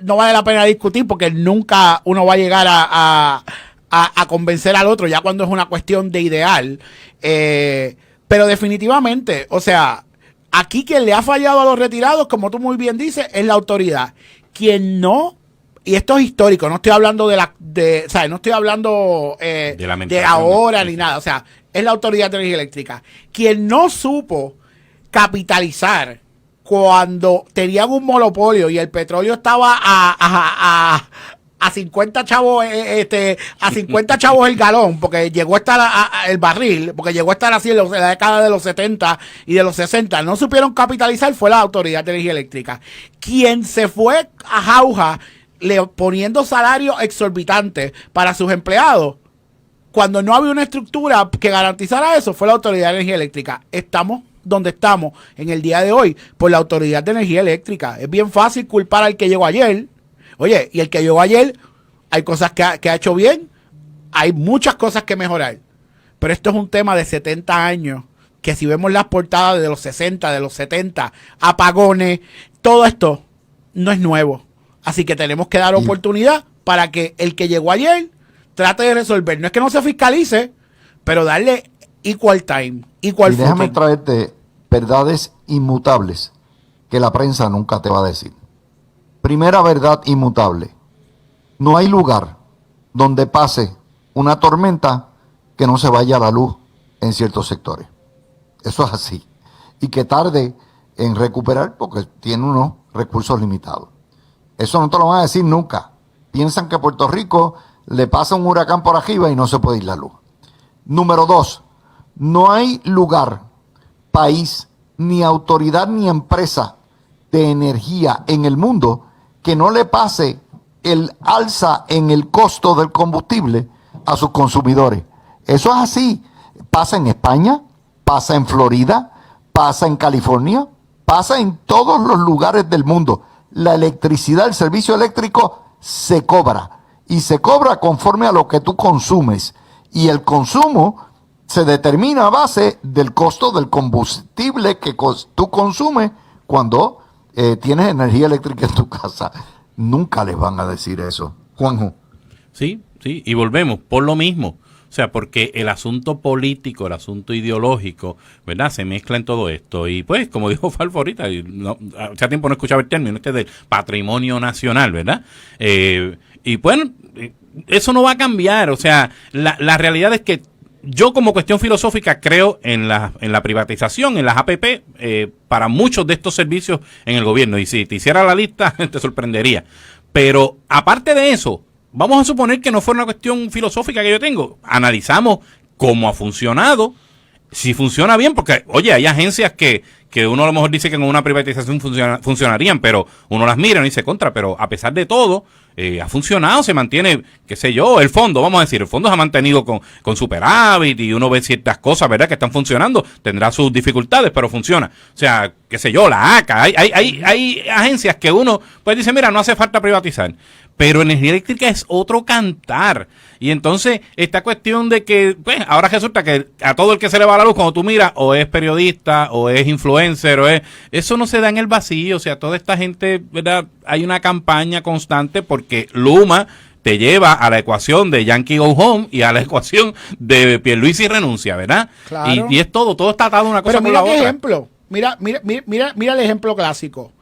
vale la pena discutir, porque nunca uno va a llegar a convencer al otro, ya cuando es una cuestión de ideal. Pero definitivamente, o sea, aquí quien le ha fallado a los retirados, como tú muy bien dices, es la autoridad. Quien no, y esto es histórico, no estoy hablando no estoy hablando de ahora ni nada, o sea, es la Autoridad de Energía Eléctrica. Quien no supo capitalizar cuando tenían un monopolio y el petróleo estaba a 50 chavos, a 50 chavos el galón, porque llegó a estar el barril, porque llegó a estar así en la década de los 70 y de los 60, no supieron capitalizar, fue la Autoridad de Energía Eléctrica. Quien se fue a jauja poniendo salarios exorbitantes para sus empleados, cuando no había una estructura que garantizara eso, fue la Autoridad de Energía Eléctrica. Estamos donde estamos en el día de hoy por la Autoridad de Energía Eléctrica. Es bien fácil culpar al que llegó ayer. Oye, y el que llegó ayer, hay cosas que ha hecho bien, hay muchas cosas que mejorar. Pero esto es un tema de 70 años, que si vemos las portadas de los 60, de los 70, apagones, todo esto no es nuevo. Así que tenemos que dar oportunidad para que el que llegó ayer trate de resolver. No es que no se fiscalice, pero darle equal time, equal footing. Déjame traerte verdades inmutables que la prensa nunca te va a decir. Primera verdad inmutable: no hay lugar donde pase una tormenta que no se vaya la luz en ciertos sectores. Eso es así. Y que tarde en recuperar porque tiene unos recursos limitados. Eso no te lo van a decir nunca. Piensan que a Puerto Rico le pasa un huracán por arriba y no se puede ir la luz. Número 2, no hay lugar, país, ni autoridad ni empresa de energía en el mundo que no le pase el alza en el costo del combustible a sus consumidores. Eso es así. Pasa en España, pasa en Florida, pasa en California, pasa en todos los lugares del mundo. La electricidad, el servicio eléctrico se cobra, y se cobra conforme a lo que tú consumes, y el consumo se determina a base del costo del combustible que tú consumes cuando tienes energía eléctrica en tu casa. Nunca les van a decir eso. Juanjo. Sí, y volvemos por lo mismo. O sea, porque el asunto político, el asunto ideológico, ¿verdad? Se mezcla en todo esto. Y pues, como dijo Falfo ahorita, hace tiempo no escuchaba el término del patrimonio nacional, ¿verdad? Y bueno, eso no va a cambiar. O sea, la realidad es que yo, como cuestión filosófica, creo en la privatización, en las APP, para muchos de estos servicios en el gobierno. Y si te hiciera la lista, te sorprendería. Pero aparte de eso, vamos a suponer que no fue una cuestión filosófica que yo tengo. Analizamos cómo ha funcionado, si funciona bien, porque, oye, hay agencias que uno a lo mejor dice que con una privatización funcionarían, pero uno las mira y dice contra, pero a pesar de todo, ha funcionado, se mantiene, qué sé yo, el fondo, vamos a decir, el fondo se ha mantenido con superávit y uno ve ciertas cosas, ¿verdad?, que están funcionando, tendrá sus dificultades, pero funciona. O sea, qué sé yo, la ACA, hay agencias que uno pues dice, mira, no hace falta privatizar. Pero energía eléctrica es otro cantar. Y entonces, esta cuestión de que, pues, ahora resulta que a todo el que se le va la luz, cuando tú miras, o es periodista, o es influencer, eso no se da en el vacío. O sea, toda esta gente, ¿verdad? Hay una campaña constante porque Luma te lleva a la ecuación de Yankee Go Home y a la ecuación de Pierluisi renuncia, ¿verdad? Claro. Y es todo está atado una cosa con la otra. Pero mira qué ejemplo. Mira el ejemplo clásico.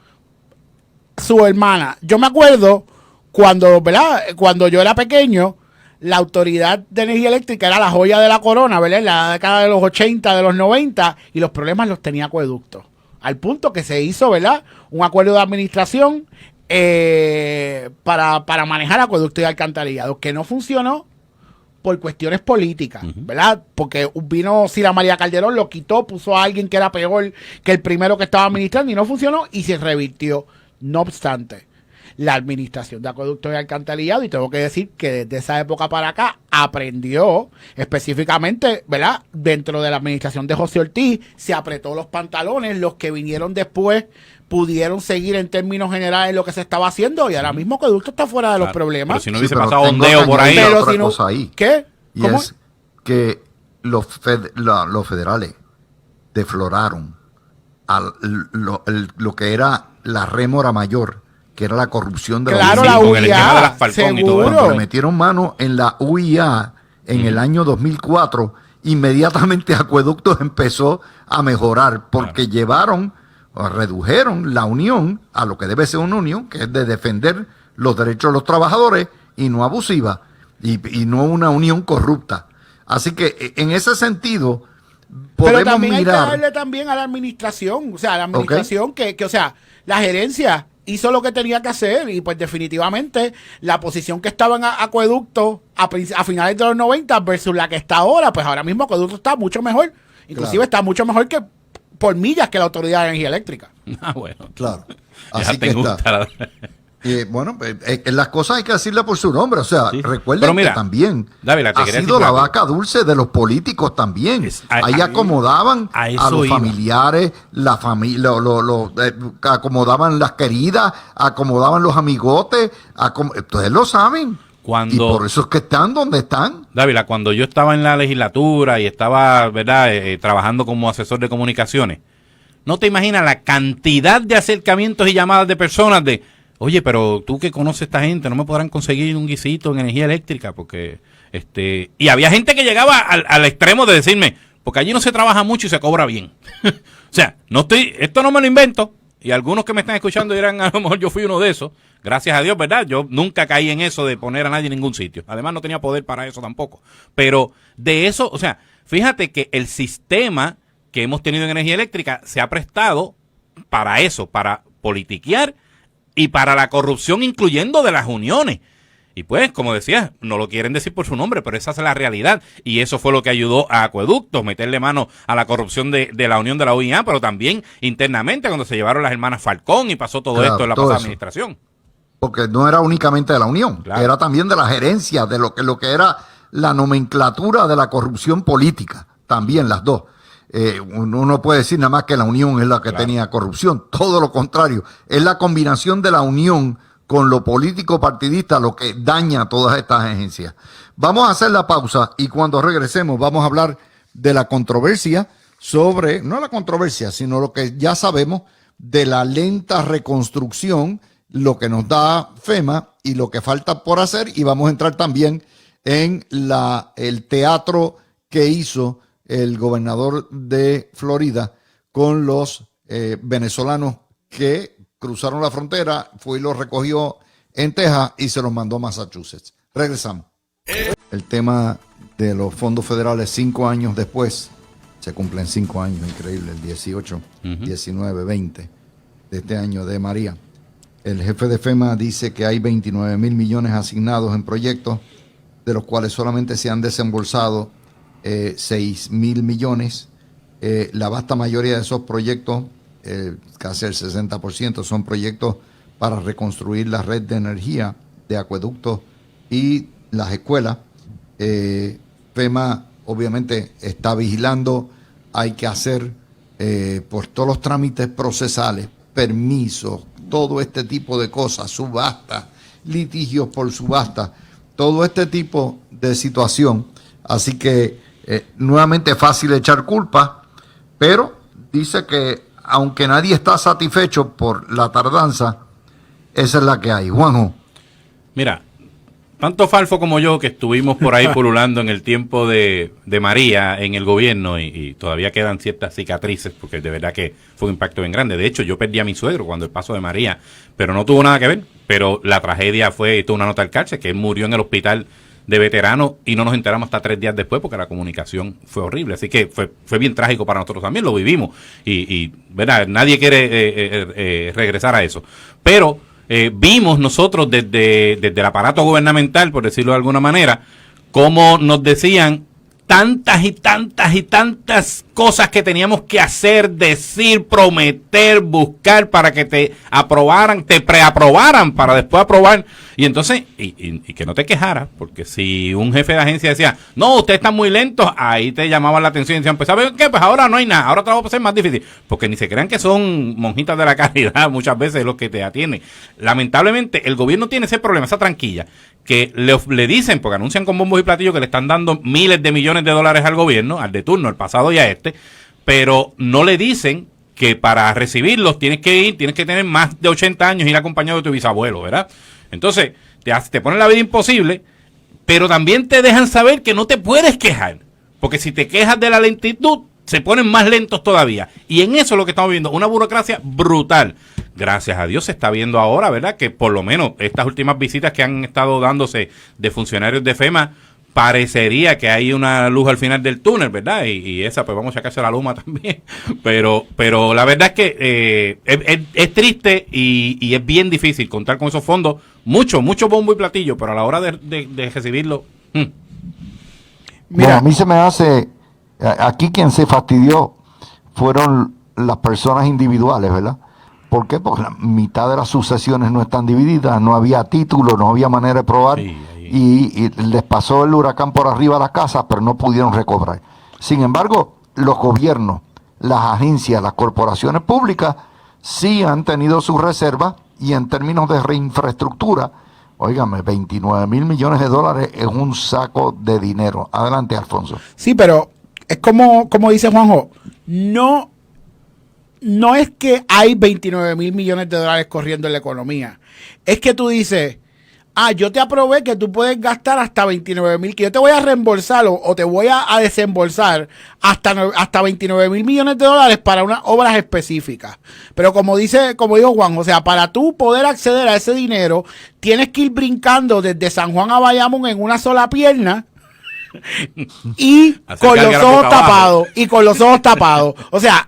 Su hermana. Yo me acuerdo cuando, ¿verdad? Cuando yo era pequeño, la Autoridad de Energía Eléctrica era la joya de la corona, ¿verdad? En la década de los 80, de los 90, y los problemas los tenía Acueducto. Al punto que se hizo, ¿verdad?, un acuerdo de administración para manejar Acueducto y alcantarillado, que no funcionó por cuestiones políticas, ¿verdad? Porque vino Sila María Calderón, lo quitó, puso a alguien que era peor que el primero que estaba administrando y no funcionó y se revirtió. No obstante, la administración de acueductos y alcantarillado, y tengo que decir que desde esa época para acá aprendió específicamente, ¿verdad? Dentro de la administración de José Ortiz se apretó los pantalones, los que vinieron después pudieron seguir en términos generales lo que se estaba haciendo, y ahora mismo acueducto está fuera de los problemas. Pero si no Sí, hubiese pero pasado tengo ondeo que por ahí. añadir Pero otra si no- cosa ahí. ¿Qué? Y ¿Cómo? es que los federales defloraron lo que era la rémora mayor, que era la corrupción de Claro, la la UIA. con el esquema de las UIA, Falcón y todo seguro. Cuando le metieron mano en la UIA en el año 2004, inmediatamente Acueductos empezó a mejorar porque llevaron o redujeron la unión a lo que debe ser una unión, que es de defender los derechos de los trabajadores y no abusiva y no una unión corrupta. Así que en ese sentido Pero podemos también hay que mirar. darle también a la administración, o sea, a la administración o sea, la gerencia hizo lo que tenía que hacer, y pues definitivamente la posición que estaba en Acueducto a finales de los 90 versus la que está ahora, pues ahora mismo Acueducto está mucho mejor, inclusive Claro. está mucho mejor que por millas que la Autoridad de Energía Eléctrica. Ah, bueno. Claro. Ya Así te que gusta está. la- Bueno, las cosas hay que decirle por su nombre. O sea, Sí. recuerden Pero mira, que también Dávila, te ha quería sido decir la rápido. vaca dulce de los políticos también. Ahí acomodaban a a, eso los iba. familiares, la familia, acomodaban las queridas, acomodaban los amigotes. Ustedes lo saben. Cuando- Y por eso es que están donde están. Dávila, cuando yo estaba en la legislatura y estaba, ¿verdad?, trabajando como asesor de comunicaciones, no te imaginas la cantidad de acercamientos y llamadas de personas de, oye, pero tú que conoces a esta gente, ¿no me podrán conseguir un guisito en energía eléctrica? Porque, y había gente que llegaba al extremo de decirme, porque allí no se trabaja mucho y se cobra bien. O sea, esto no me lo invento, y algunos que me están escuchando dirán, a lo mejor yo fui uno de esos. Gracias a Dios, ¿verdad? Yo nunca caí en eso de poner a nadie en ningún sitio. Además, no tenía poder para eso tampoco. Pero de eso, o sea, fíjate que el sistema que hemos tenido en energía eléctrica se ha prestado para eso, para politiquear y para la corrupción, incluyendo de las uniones. Y pues, como decía, no lo quieren decir por su nombre, pero esa es la realidad. Y eso fue lo que ayudó a Acueductos, meterle mano a la corrupción de la unión de la UIA, pero también internamente cuando se llevaron las hermanas Falcón y pasó todo Claro, esto en la todo pasada eso. administración. Porque no era únicamente de la Unión, Claro. era también de la gerencia, de lo que era la nomenclatura de la corrupción política, también las dos. Uno no puede decir nada más que la Unión es la que Claro. tenía corrupción, todo lo contrario, es la combinación de la Unión con lo político partidista lo que daña todas estas agencias. Vamos a hacer la pausa y cuando regresemos vamos a hablar de la controversia sobre, no la controversia, sino lo que ya sabemos de la lenta reconstrucción, lo que nos da FEMA y lo que falta por hacer, y vamos a entrar también en el teatro que hizo el gobernador de Florida con los venezolanos que cruzaron la frontera, fue y los recogió en Texas y se los mandó a Massachusetts. Regresamos. El tema de los fondos federales 5 años después, se cumplen 5 años, increíble, el 18, 19, 20 de este año de María. El jefe de FEMA dice que hay 29 mil millones asignados en proyectos, de los cuales solamente se han desembolsado 6 mil millones. La vasta mayoría de esos proyectos, casi el 60%, son proyectos para reconstruir la red de energía de acueductos y las escuelas. FEMA obviamente está vigilando, hay que hacer por todos los trámites procesales, permisos, todo este tipo de cosas, subasta, litigios por subasta, todo este tipo de situación. Así que nuevamente es fácil echar culpa, pero dice que aunque nadie está satisfecho por la tardanza, esa es la que hay. Juanjo. Mira, tanto Falfo como yo que estuvimos por ahí pululando en el tiempo de María en el gobierno y todavía quedan ciertas cicatrices porque de verdad que fue un impacto bien grande. De hecho, yo perdí a mi suegro cuando el paso de María, pero no tuvo nada que ver. Pero la tragedia fue, tuvo una nota al cárcel, que él murió en el hospital de veteranos y no nos enteramos hasta 3 días después porque la comunicación fue horrible. Así que fue bien trágico para nosotros también, lo vivimos. Y ¿verdad? Nadie quiere regresar a eso. Pero vimos nosotros desde el aparato gubernamental, por decirlo de alguna manera, cómo nos decían tantas y tantas y tantas cosas que teníamos que hacer, decir, prometer, buscar para que te aprobaran, te preaprobaran para después aprobar. Y entonces, y que no te quejaras, porque si un jefe de agencia decía, no, ustedes están muy lentos, ahí te llamaban la atención y decían, pues ¿sabes qué? Pues ahora no hay nada, ahora trabajo va a ser más difícil. Porque ni se crean que son monjitas de la caridad muchas veces los que te atienden. Lamentablemente, el gobierno tiene ese problema, esa tranquilla, que le dicen, porque anuncian con bombos y platillos que le están dando miles de millones de dólares al gobierno, al de turno, al pasado y a este, pero no le dicen que para recibirlos tienes que tener más de 80 años y ir acompañado de tu bisabuelo, ¿verdad? Entonces, te ponen la vida imposible, pero también te dejan saber que no te puedes quejar, porque si te quejas de la lentitud, se ponen más lentos todavía. Y en eso es lo que estamos viendo, una burocracia brutal. Gracias a Dios se está viendo ahora, ¿verdad? Que por lo menos estas últimas visitas que han estado dándose de funcionarios de FEMA, parecería que hay una luz al final del túnel, ¿verdad? Y esa, pues vamos a sacarse la luma también. Pero la verdad es que es triste y es bien difícil contar con esos fondos. Mucho bombo y platillo, pero a la hora de recibirlo... Mira, a mí se me hace... Aquí quien se fastidió fueron las personas individuales, ¿verdad? ¿Por qué? Porque la mitad de las sucesiones no están divididas, no había título, no había manera de probar, Sí, y les pasó el huracán por arriba a las casas, pero no pudieron recobrar. Sin embargo, los gobiernos, las agencias, las corporaciones públicas sí han tenido sus reservas, y en términos de reinfraestructura, óigame, 29 mil millones de dólares es un saco de dinero. Adelante, Alfonso. Sí, pero es como dice Juanjo, no es que hay 29 mil millones de dólares corriendo en la economía. Es que tú dices, yo te aprobé que tú puedes gastar hasta 29 mil, que yo te voy a reembolsar o te voy a desembolsar hasta 29 mil millones de dólares para unas obras específicas. Pero como dijo Juan, o sea, para tú poder acceder a ese dinero, tienes que ir brincando desde San Juan a Bayamón en una sola pierna. Y con los ojos tapados. O sea,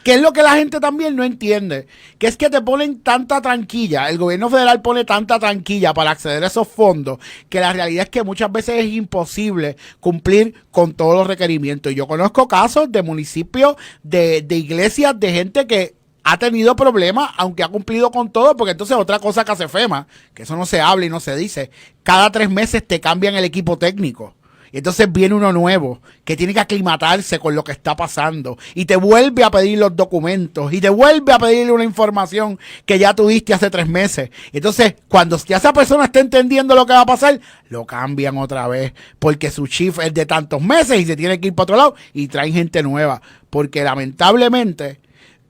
¿qué es lo que la gente también no entiende? Que es que te ponen tanta tranquilla, el gobierno federal pone tanta tranquilla para acceder a esos fondos, que la realidad es que muchas veces es imposible cumplir con todos los requerimientos. Y yo conozco casos de municipios, de iglesias, de gente que ha tenido problemas, aunque ha cumplido con todo, porque entonces otra cosa que hace FEMA, que eso no se habla y no se dice, cada 3 meses te cambian el equipo técnico. Y entonces viene uno nuevo que tiene que aclimatarse con lo que está pasando y te vuelve a pedir los documentos y te vuelve a pedirle una información que ya tuviste hace 3 meses. Y entonces, cuando ya esa persona está entendiendo lo que va a pasar, lo cambian otra vez porque su chief es de tantos meses y se tiene que ir para otro lado y traen gente nueva. Porque lamentablemente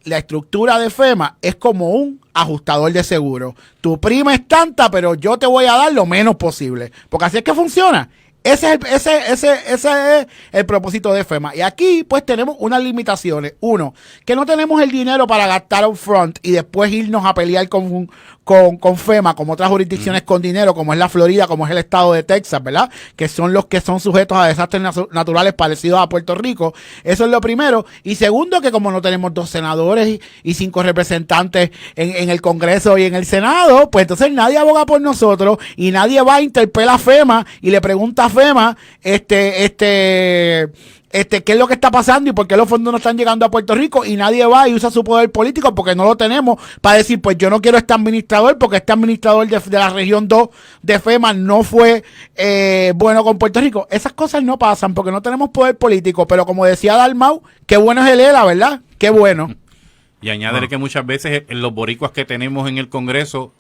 la estructura de FEMA es como un ajustador de seguro. Tu prima es tanta, pero yo te voy a dar lo menos posible. Porque así es que funciona. Ese es el propósito de FEMA. Y aquí, pues, tenemos unas limitaciones. Uno, que no tenemos el dinero para gastar upfront y después irnos a pelear con FEMA, como otras jurisdicciones con dinero, como es la Florida, como es el estado de Texas, ¿verdad? Que son los que son sujetos a desastres naturales parecidos a Puerto Rico. Eso es lo primero. Y segundo, que como no tenemos 2 senadores y 5 representantes en el Congreso y en el Senado, pues entonces nadie aboga por nosotros y nadie va a interpelar a FEMA y le pregunta a FEMA, ¿qué es lo que está pasando y por qué los fondos no están llegando a Puerto Rico? Y nadie va y usa su poder político porque no lo tenemos para decir, pues yo no quiero este administrador porque este administrador de la región 2 de FEMA no fue bueno con Puerto Rico. Esas cosas no pasan porque no tenemos poder político, pero como decía Dalmau, qué bueno es el ELA, ¿verdad? Qué bueno. Y añádele que muchas veces los boricuas que tenemos en el Congreso,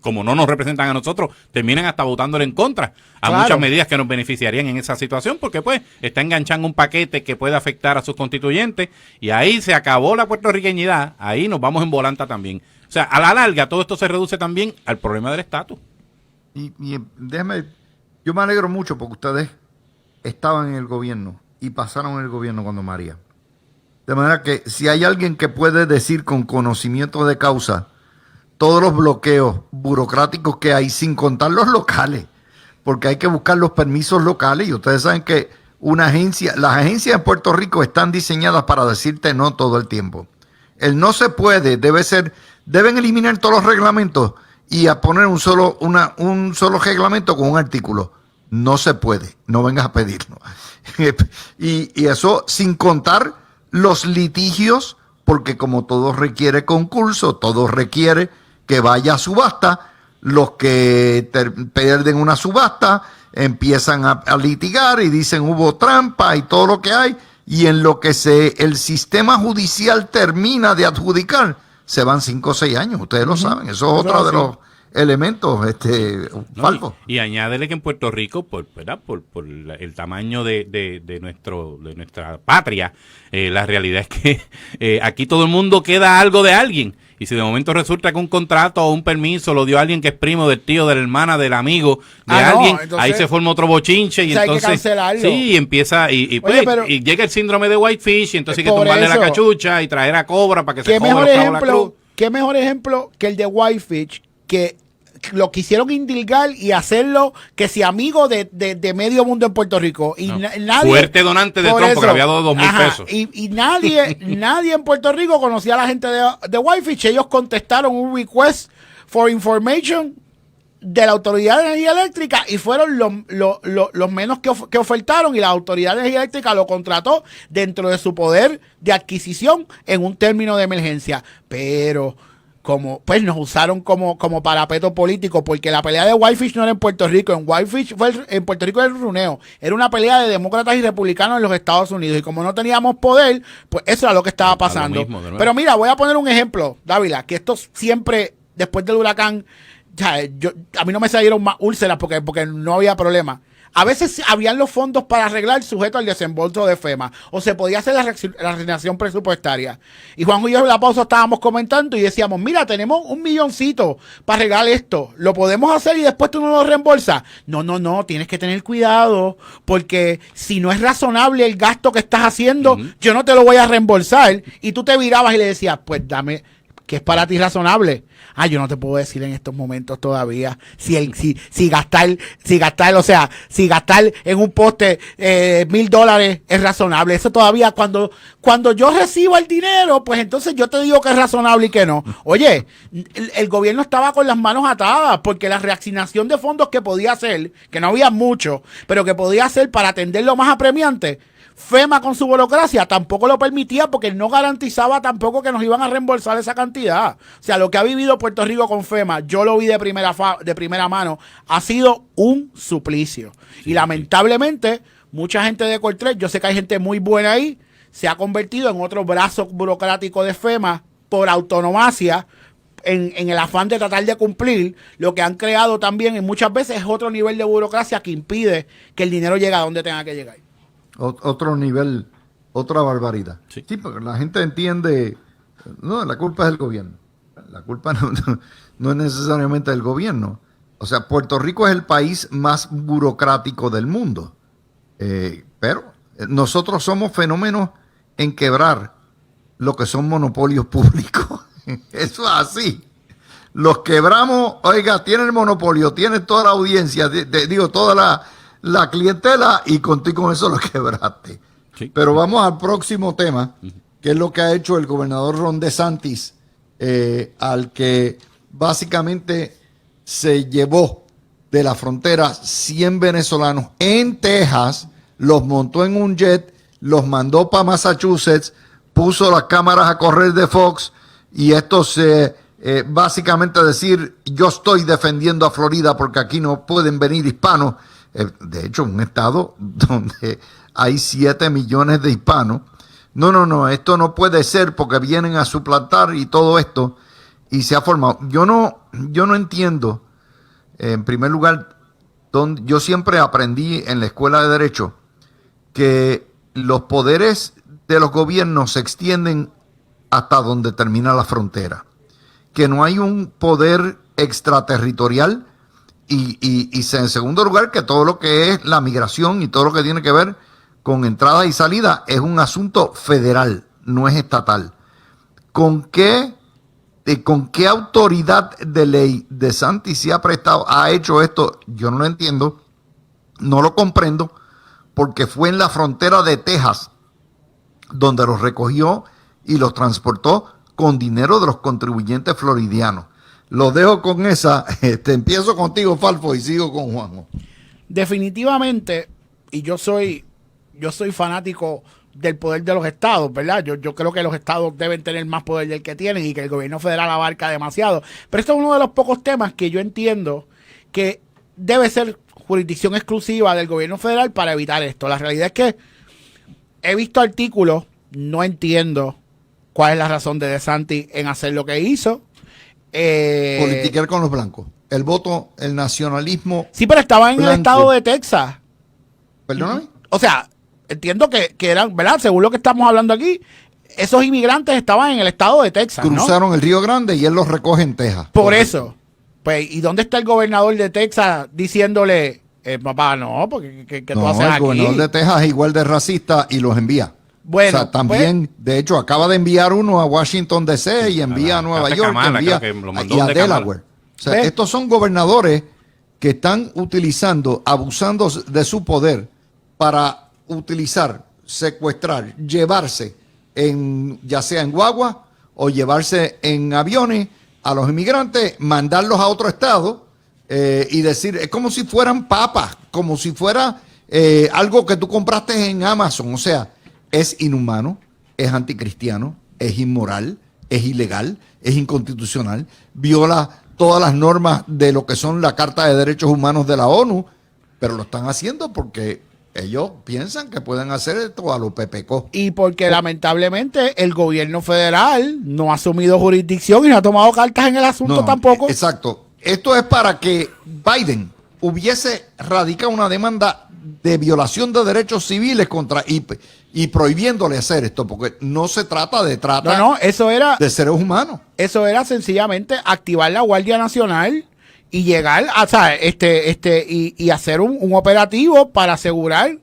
como no nos representan a nosotros, terminan hasta votándole en contra a muchas medidas que nos beneficiarían en esa situación, porque pues está enganchando un paquete que puede afectar a sus constituyentes y ahí se acabó la puertorriqueñidad, ahí nos vamos en volanta también. O sea, a la larga todo esto se reduce también al problema del estatus. Y déjame, yo me alegro mucho porque ustedes estaban en el gobierno y pasaron en el gobierno cuando María. De manera que si hay alguien que puede decir con conocimiento de causa todos los bloqueos burocráticos que hay, sin contar los locales, porque hay que buscar los permisos locales, y ustedes saben que las agencias en Puerto Rico están diseñadas para decirte no todo el tiempo. El no se puede, deben eliminar todos los reglamentos y a poner un solo reglamento con un artículo. No se puede, no vengas a pedirlo. y eso sin contar los litigios, porque como todo requiere concurso, todo requiere que vaya a subasta, los que pierden una subasta empiezan a litigar y dicen hubo trampa y todo lo que hay, y en lo que el sistema judicial termina de adjudicar, se van 5 o 6 años, ustedes lo saben, eso es otro de los elementos, Falco. Y añádele que en Puerto Rico, ¿verdad? por el tamaño de nuestra patria, la realidad es que aquí todo el mundo queda algo de alguien. Y si de momento resulta que un contrato o un permiso lo dio alguien que es primo del tío, de la hermana, del amigo, de alguien, entonces, ahí se forma otro bochinche y entonces hay que cancelarlo. Sí, y empieza y llega el síndrome de Whitefish y entonces hay que tumbarle la cachucha y traer a Cobra para que se coja los clavos de la cruz. ¿Qué mejor ejemplo que el de Whitefish, que lo quisieron indilgar y hacerlo que si amigo de medio mundo en Puerto Rico y nadie, fuerte donante de Trump porque había dado 2,000 pesos y nadie en Puerto Rico conocía a la gente de Whitefish. Ellos contestaron un request for information de la Autoridad de Energía Eléctrica y fueron los menos que ofertaron, y la Autoridad de Energía Eléctrica lo contrató dentro de su poder de adquisición en un término de emergencia, pero como pues nos usaron como parapeto político, porque la pelea de Whitefish no era en Puerto Rico. En Puerto Rico era el runeo, era una pelea de demócratas y republicanos en los Estados Unidos, y como no teníamos poder, pues eso era lo que estaba pasando. Pero mira, voy a poner un ejemplo, Dávila, que esto siempre, después del huracán, a mí no me salieron más úlceras porque no había problema. A veces habían los fondos para arreglar sujeto al desembolso de FEMA, o se podía hacer la resignación presupuestaria. Y Juanjo y yo en la pausa estábamos comentando y decíamos, mira, tenemos $1 milloncito para arreglar esto, lo podemos hacer y después tú no lo reembolsas. No, tienes que tener cuidado, porque si no es razonable el gasto que estás haciendo, yo no te lo voy a reembolsar. Y tú te virabas y le decías, pues dame, que es para ti razonable. Yo no te puedo decir en estos momentos todavía si gastar en un poste $1,000 es razonable. Eso todavía cuando yo reciba el dinero, pues entonces yo te digo que es razonable y que no. Oye, el gobierno estaba con las manos atadas, porque la reasignación de fondos que podía hacer, que no había mucho, pero que podía hacer para atender lo más apremiante, FEMA con su burocracia tampoco lo permitía, porque no garantizaba tampoco que nos iban a reembolsar esa cantidad. O sea, lo que ha vivido Puerto Rico con FEMA, yo lo vi de primera mano, ha sido un suplicio. Y lamentablemente, mucha gente de Coltrés, yo sé que hay gente muy buena ahí, se ha convertido en otro brazo burocrático de FEMA por autonomacia, en el afán de tratar de cumplir. Lo que han creado también, y muchas veces, es otro nivel de burocracia que impide que el dinero llegue a donde tenga que llegar. Otro nivel, otra barbaridad. Sí, porque la gente entiende, no, la culpa es del gobierno. La culpa no es necesariamente del gobierno. O sea, Puerto Rico es el país más burocrático del mundo. Pero nosotros somos fenómenos en quebrar lo que son monopolios públicos. Eso es así. Los quebramos, oiga, tiene el monopolio, tiene toda la audiencia, toda la clientela, y con eso lo quebraste. Sí. Pero vamos al próximo tema, que es lo que ha hecho el gobernador Ron DeSantis, al que básicamente se llevó de la frontera 100 venezolanos en Texas, los montó en un jet, los mandó para Massachusetts, puso las cámaras a correr de Fox, y esto se básicamente decir, yo estoy defendiendo a Florida porque aquí no pueden venir hispanos. De hecho, un estado donde hay 7 millones de hispanos. No, esto no puede ser porque vienen a suplantar y todo esto, y se ha formado. Yo no entiendo, en primer lugar, yo siempre aprendí en la escuela de Derecho que los poderes de los gobiernos se extienden hasta donde termina la frontera, que no hay un poder extraterritorial. Y en segundo lugar, que todo lo que es la migración y todo lo que tiene que ver con entrada y salida es un asunto federal, no es estatal. ¿Con qué autoridad de ley DeSantis se ha hecho esto? Yo no lo entiendo, no lo comprendo, porque fue en la frontera de Texas donde los recogió y los transportó con dinero de los contribuyentes floridianos. Lo dejo con esa. Empiezo contigo, Falfo, y sigo con Juanjo. definitivamente, y yo soy fanático del poder de los estados, ¿verdad? Yo creo que los estados deben tener más poder del que tienen y que el gobierno federal abarca demasiado. Pero esto es uno de los pocos temas que yo entiendo que debe ser jurisdicción exclusiva del gobierno federal para evitar esto. La realidad es que he visto artículos, no entiendo cuál es la razón de DeSantis en hacer lo que hizo. Politiquear con los blancos. El voto, el nacionalismo. Sí, pero estaba en el blanco. estado de Texas. Perdóname. O sea, entiendo que eran, ¿verdad? Según lo que estamos hablando aquí, esos inmigrantes estaban en el estado de Texas, ¿no? Cruzaron el Río Grande y él los recoge en Texas. Por eso. Pues, ¿y dónde está el gobernador de Texas diciéndole, papá, no, porque ¿qué tú No, haces el aquí? gobernador de Texas es igual de racista y los envía. Bueno, o sea, también, de hecho, acaba de enviar uno a Washington D.C. y envía a Nueva Casa York, Kamala, envía creo que lo mandó y a de Kamala. Delaware. O sea, ¿Ves? estos son gobernadores que están utilizando, abusando de su poder para utilizar, secuestrar, llevarse ya sea en guagua o llevarse en aviones a los inmigrantes, mandarlos a otro estado y decir, es como si fueran papas, como si fuera algo que tú compraste en Amazon. O sea, es inhumano, es anticristiano, es inmoral, es ilegal, es inconstitucional, viola todas las normas de lo que son la Carta de Derechos Humanos de la ONU, pero lo están haciendo porque ellos piensan que pueden hacer esto a lo PPK. Y porque lamentablemente el gobierno federal no ha asumido jurisdicción y no ha tomado cartas en el asunto tampoco. Exacto. Esto es para que Biden hubiese radicado una demanda de violación de derechos civiles contra y prohibiéndole hacer esto, porque no se trata de trata No, eso era de seres humanos. Eso era sencillamente activar la Guardia Nacional y llegar a, o sea, y hacer un operativo para asegurar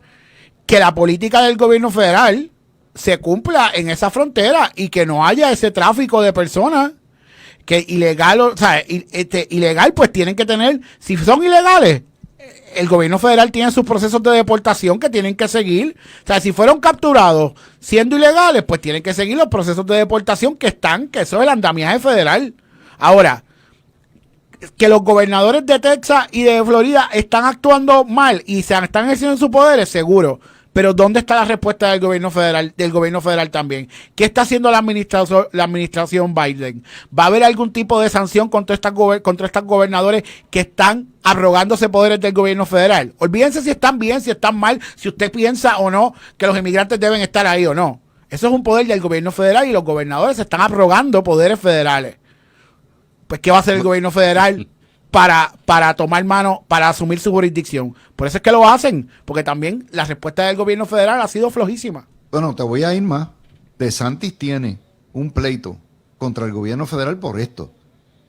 que la política del gobierno federal se cumpla en esa frontera y que no haya ese tráfico de personas que ilegal, o sea, ilegal, pues tienen que tener, si son ilegales, el gobierno federal tiene sus procesos de deportación que tienen que seguir. O sea, si fueron capturados siendo ilegales, pues tienen que seguir los procesos de deportación que eso es el andamiaje federal. Ahora, que los gobernadores de Texas y de Florida están actuando mal y se están ejerciendo sus poderes, seguro. Pero ¿dónde está la respuesta del gobierno federal también? ¿Qué está haciendo la administración Biden? ¿Va a haber algún tipo de sanción contra estos gobernadores que están arrogándose poderes del gobierno federal? Olvídense si están bien, si están mal, si usted piensa o no que los inmigrantes deben estar ahí o no. Eso es un poder del gobierno federal y los gobernadores se están arrogando poderes federales. Pues, ¿qué va a hacer el gobierno federal para tomar mano, para asumir su jurisdicción? Por eso es que lo hacen, porque también la respuesta del gobierno federal ha sido flojísima. Bueno, te voy a ir más. DeSantis tiene un pleito contra el gobierno federal por esto.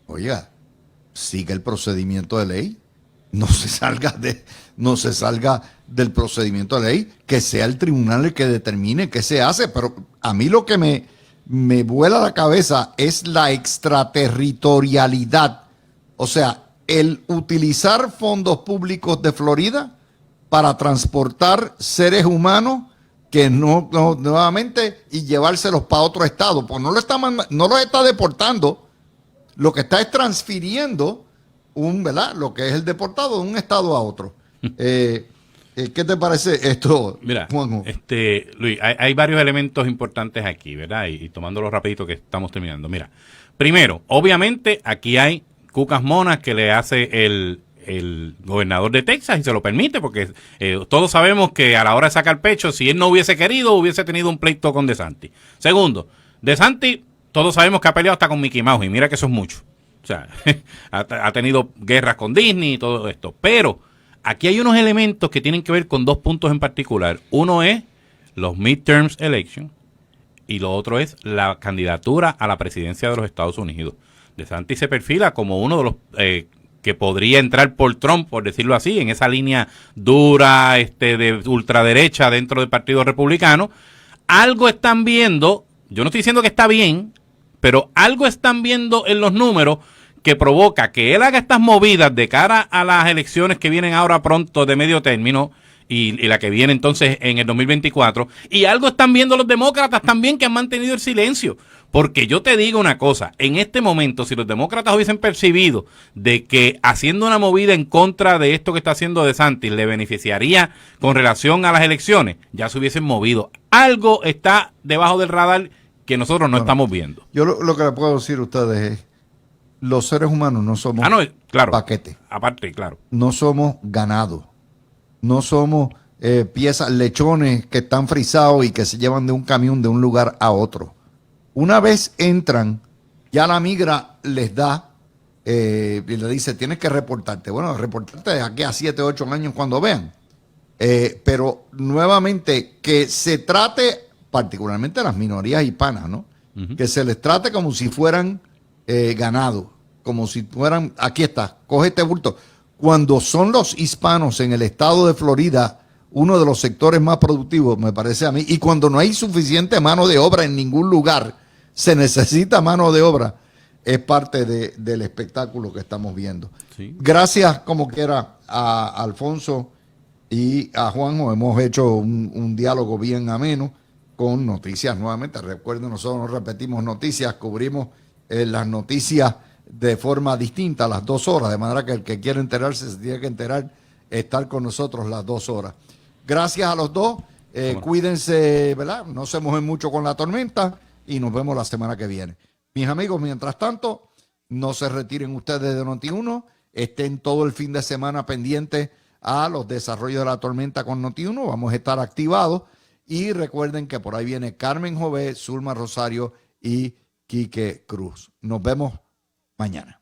Oiga, sigue el procedimiento de ley. No se salga del procedimiento de ley, que sea el tribunal el que determine qué se hace. Pero a mí lo que me vuela la cabeza es la extraterritorialidad. O sea, el utilizar fondos públicos de Florida para transportar seres humanos que nuevamente y llevárselos para otro estado. Pues no los está deportando, lo que está es transfiriendo ¿verdad? Lo que es el deportado de un estado a otro. ¿Qué te parece esto, Mira, Juanjo? Luis, hay varios elementos importantes aquí, ¿verdad? Y tomándolo rapidito que estamos terminando. Mira, primero, obviamente aquí hay cucas monas que le hace el gobernador de Texas y se lo permite porque todos sabemos que a la hora de sacar pecho, si él no hubiese querido, hubiese tenido un pleito con DeSantis. Segundo, DeSantis, todos sabemos que ha peleado hasta con Mickey Mouse y mira que eso es mucho. O sea, ha tenido guerras con Disney y todo esto. Pero aquí hay unos elementos que tienen que ver con dos puntos en particular. Uno es los midterms election y lo otro es la candidatura a la presidencia de los Estados Unidos. DeSantis se perfila como uno de los que podría entrar por Trump, por decirlo así, en esa línea dura de ultraderecha dentro del Partido Republicano. Algo están viendo, yo no estoy diciendo que está bien, pero algo están viendo en los números que provoca que él haga estas movidas de cara a las elecciones que vienen ahora pronto de medio término y la que viene entonces en el 2024. Y algo están viendo los demócratas también que han mantenido el silencio. Porque yo te digo una cosa, en este momento, si los demócratas hubiesen percibido de que haciendo una movida en contra de esto que está haciendo DeSantis le beneficiaría con relación a las elecciones, ya se hubiesen movido. Algo está debajo del radar que nosotros no estamos viendo. Yo lo que le puedo decir a ustedes es, los seres humanos no somos claro, paquete. Aparte, claro. No somos ganado. No somos piezas, lechones que están frisados y que se llevan de un camión de un lugar a otro. Una vez entran, ya la migra les da y le dice, tienes que reportarte. Bueno, reportarte de aquí a 7, 8 años cuando vean. Pero nuevamente, que se trate, particularmente a las minorías hispanas, ¿no? Que se les trate como si fueran ganado, como si fueran, aquí está, coge este bulto. Cuando son los hispanos en el estado de Florida uno de los sectores más productivos, me parece a mí, y cuando no hay suficiente mano de obra en ningún lugar, se necesita mano de obra, es parte del espectáculo que estamos viendo. Sí. Gracias, como quiera, a Alfonso y a Juanjo. Hemos hecho un diálogo bien ameno con noticias nuevamente. Recuerden, nosotros no repetimos noticias, cubrimos las noticias de forma distinta a las 2 horas, de manera que el que quiera enterarse se tiene que enterar, estar con nosotros las 2 horas. Gracias a los dos, cuídense, ¿verdad? No se mojen mucho con la tormenta y nos vemos la semana que viene. Mis amigos, mientras tanto, no se retiren ustedes de Noti1, estén todo el fin de semana pendientes a los desarrollos de la tormenta con Noti1, vamos a estar activados y recuerden que por ahí viene Carmen Jové, Zulma Rosario y Quique Cruz. Nos vemos mañana.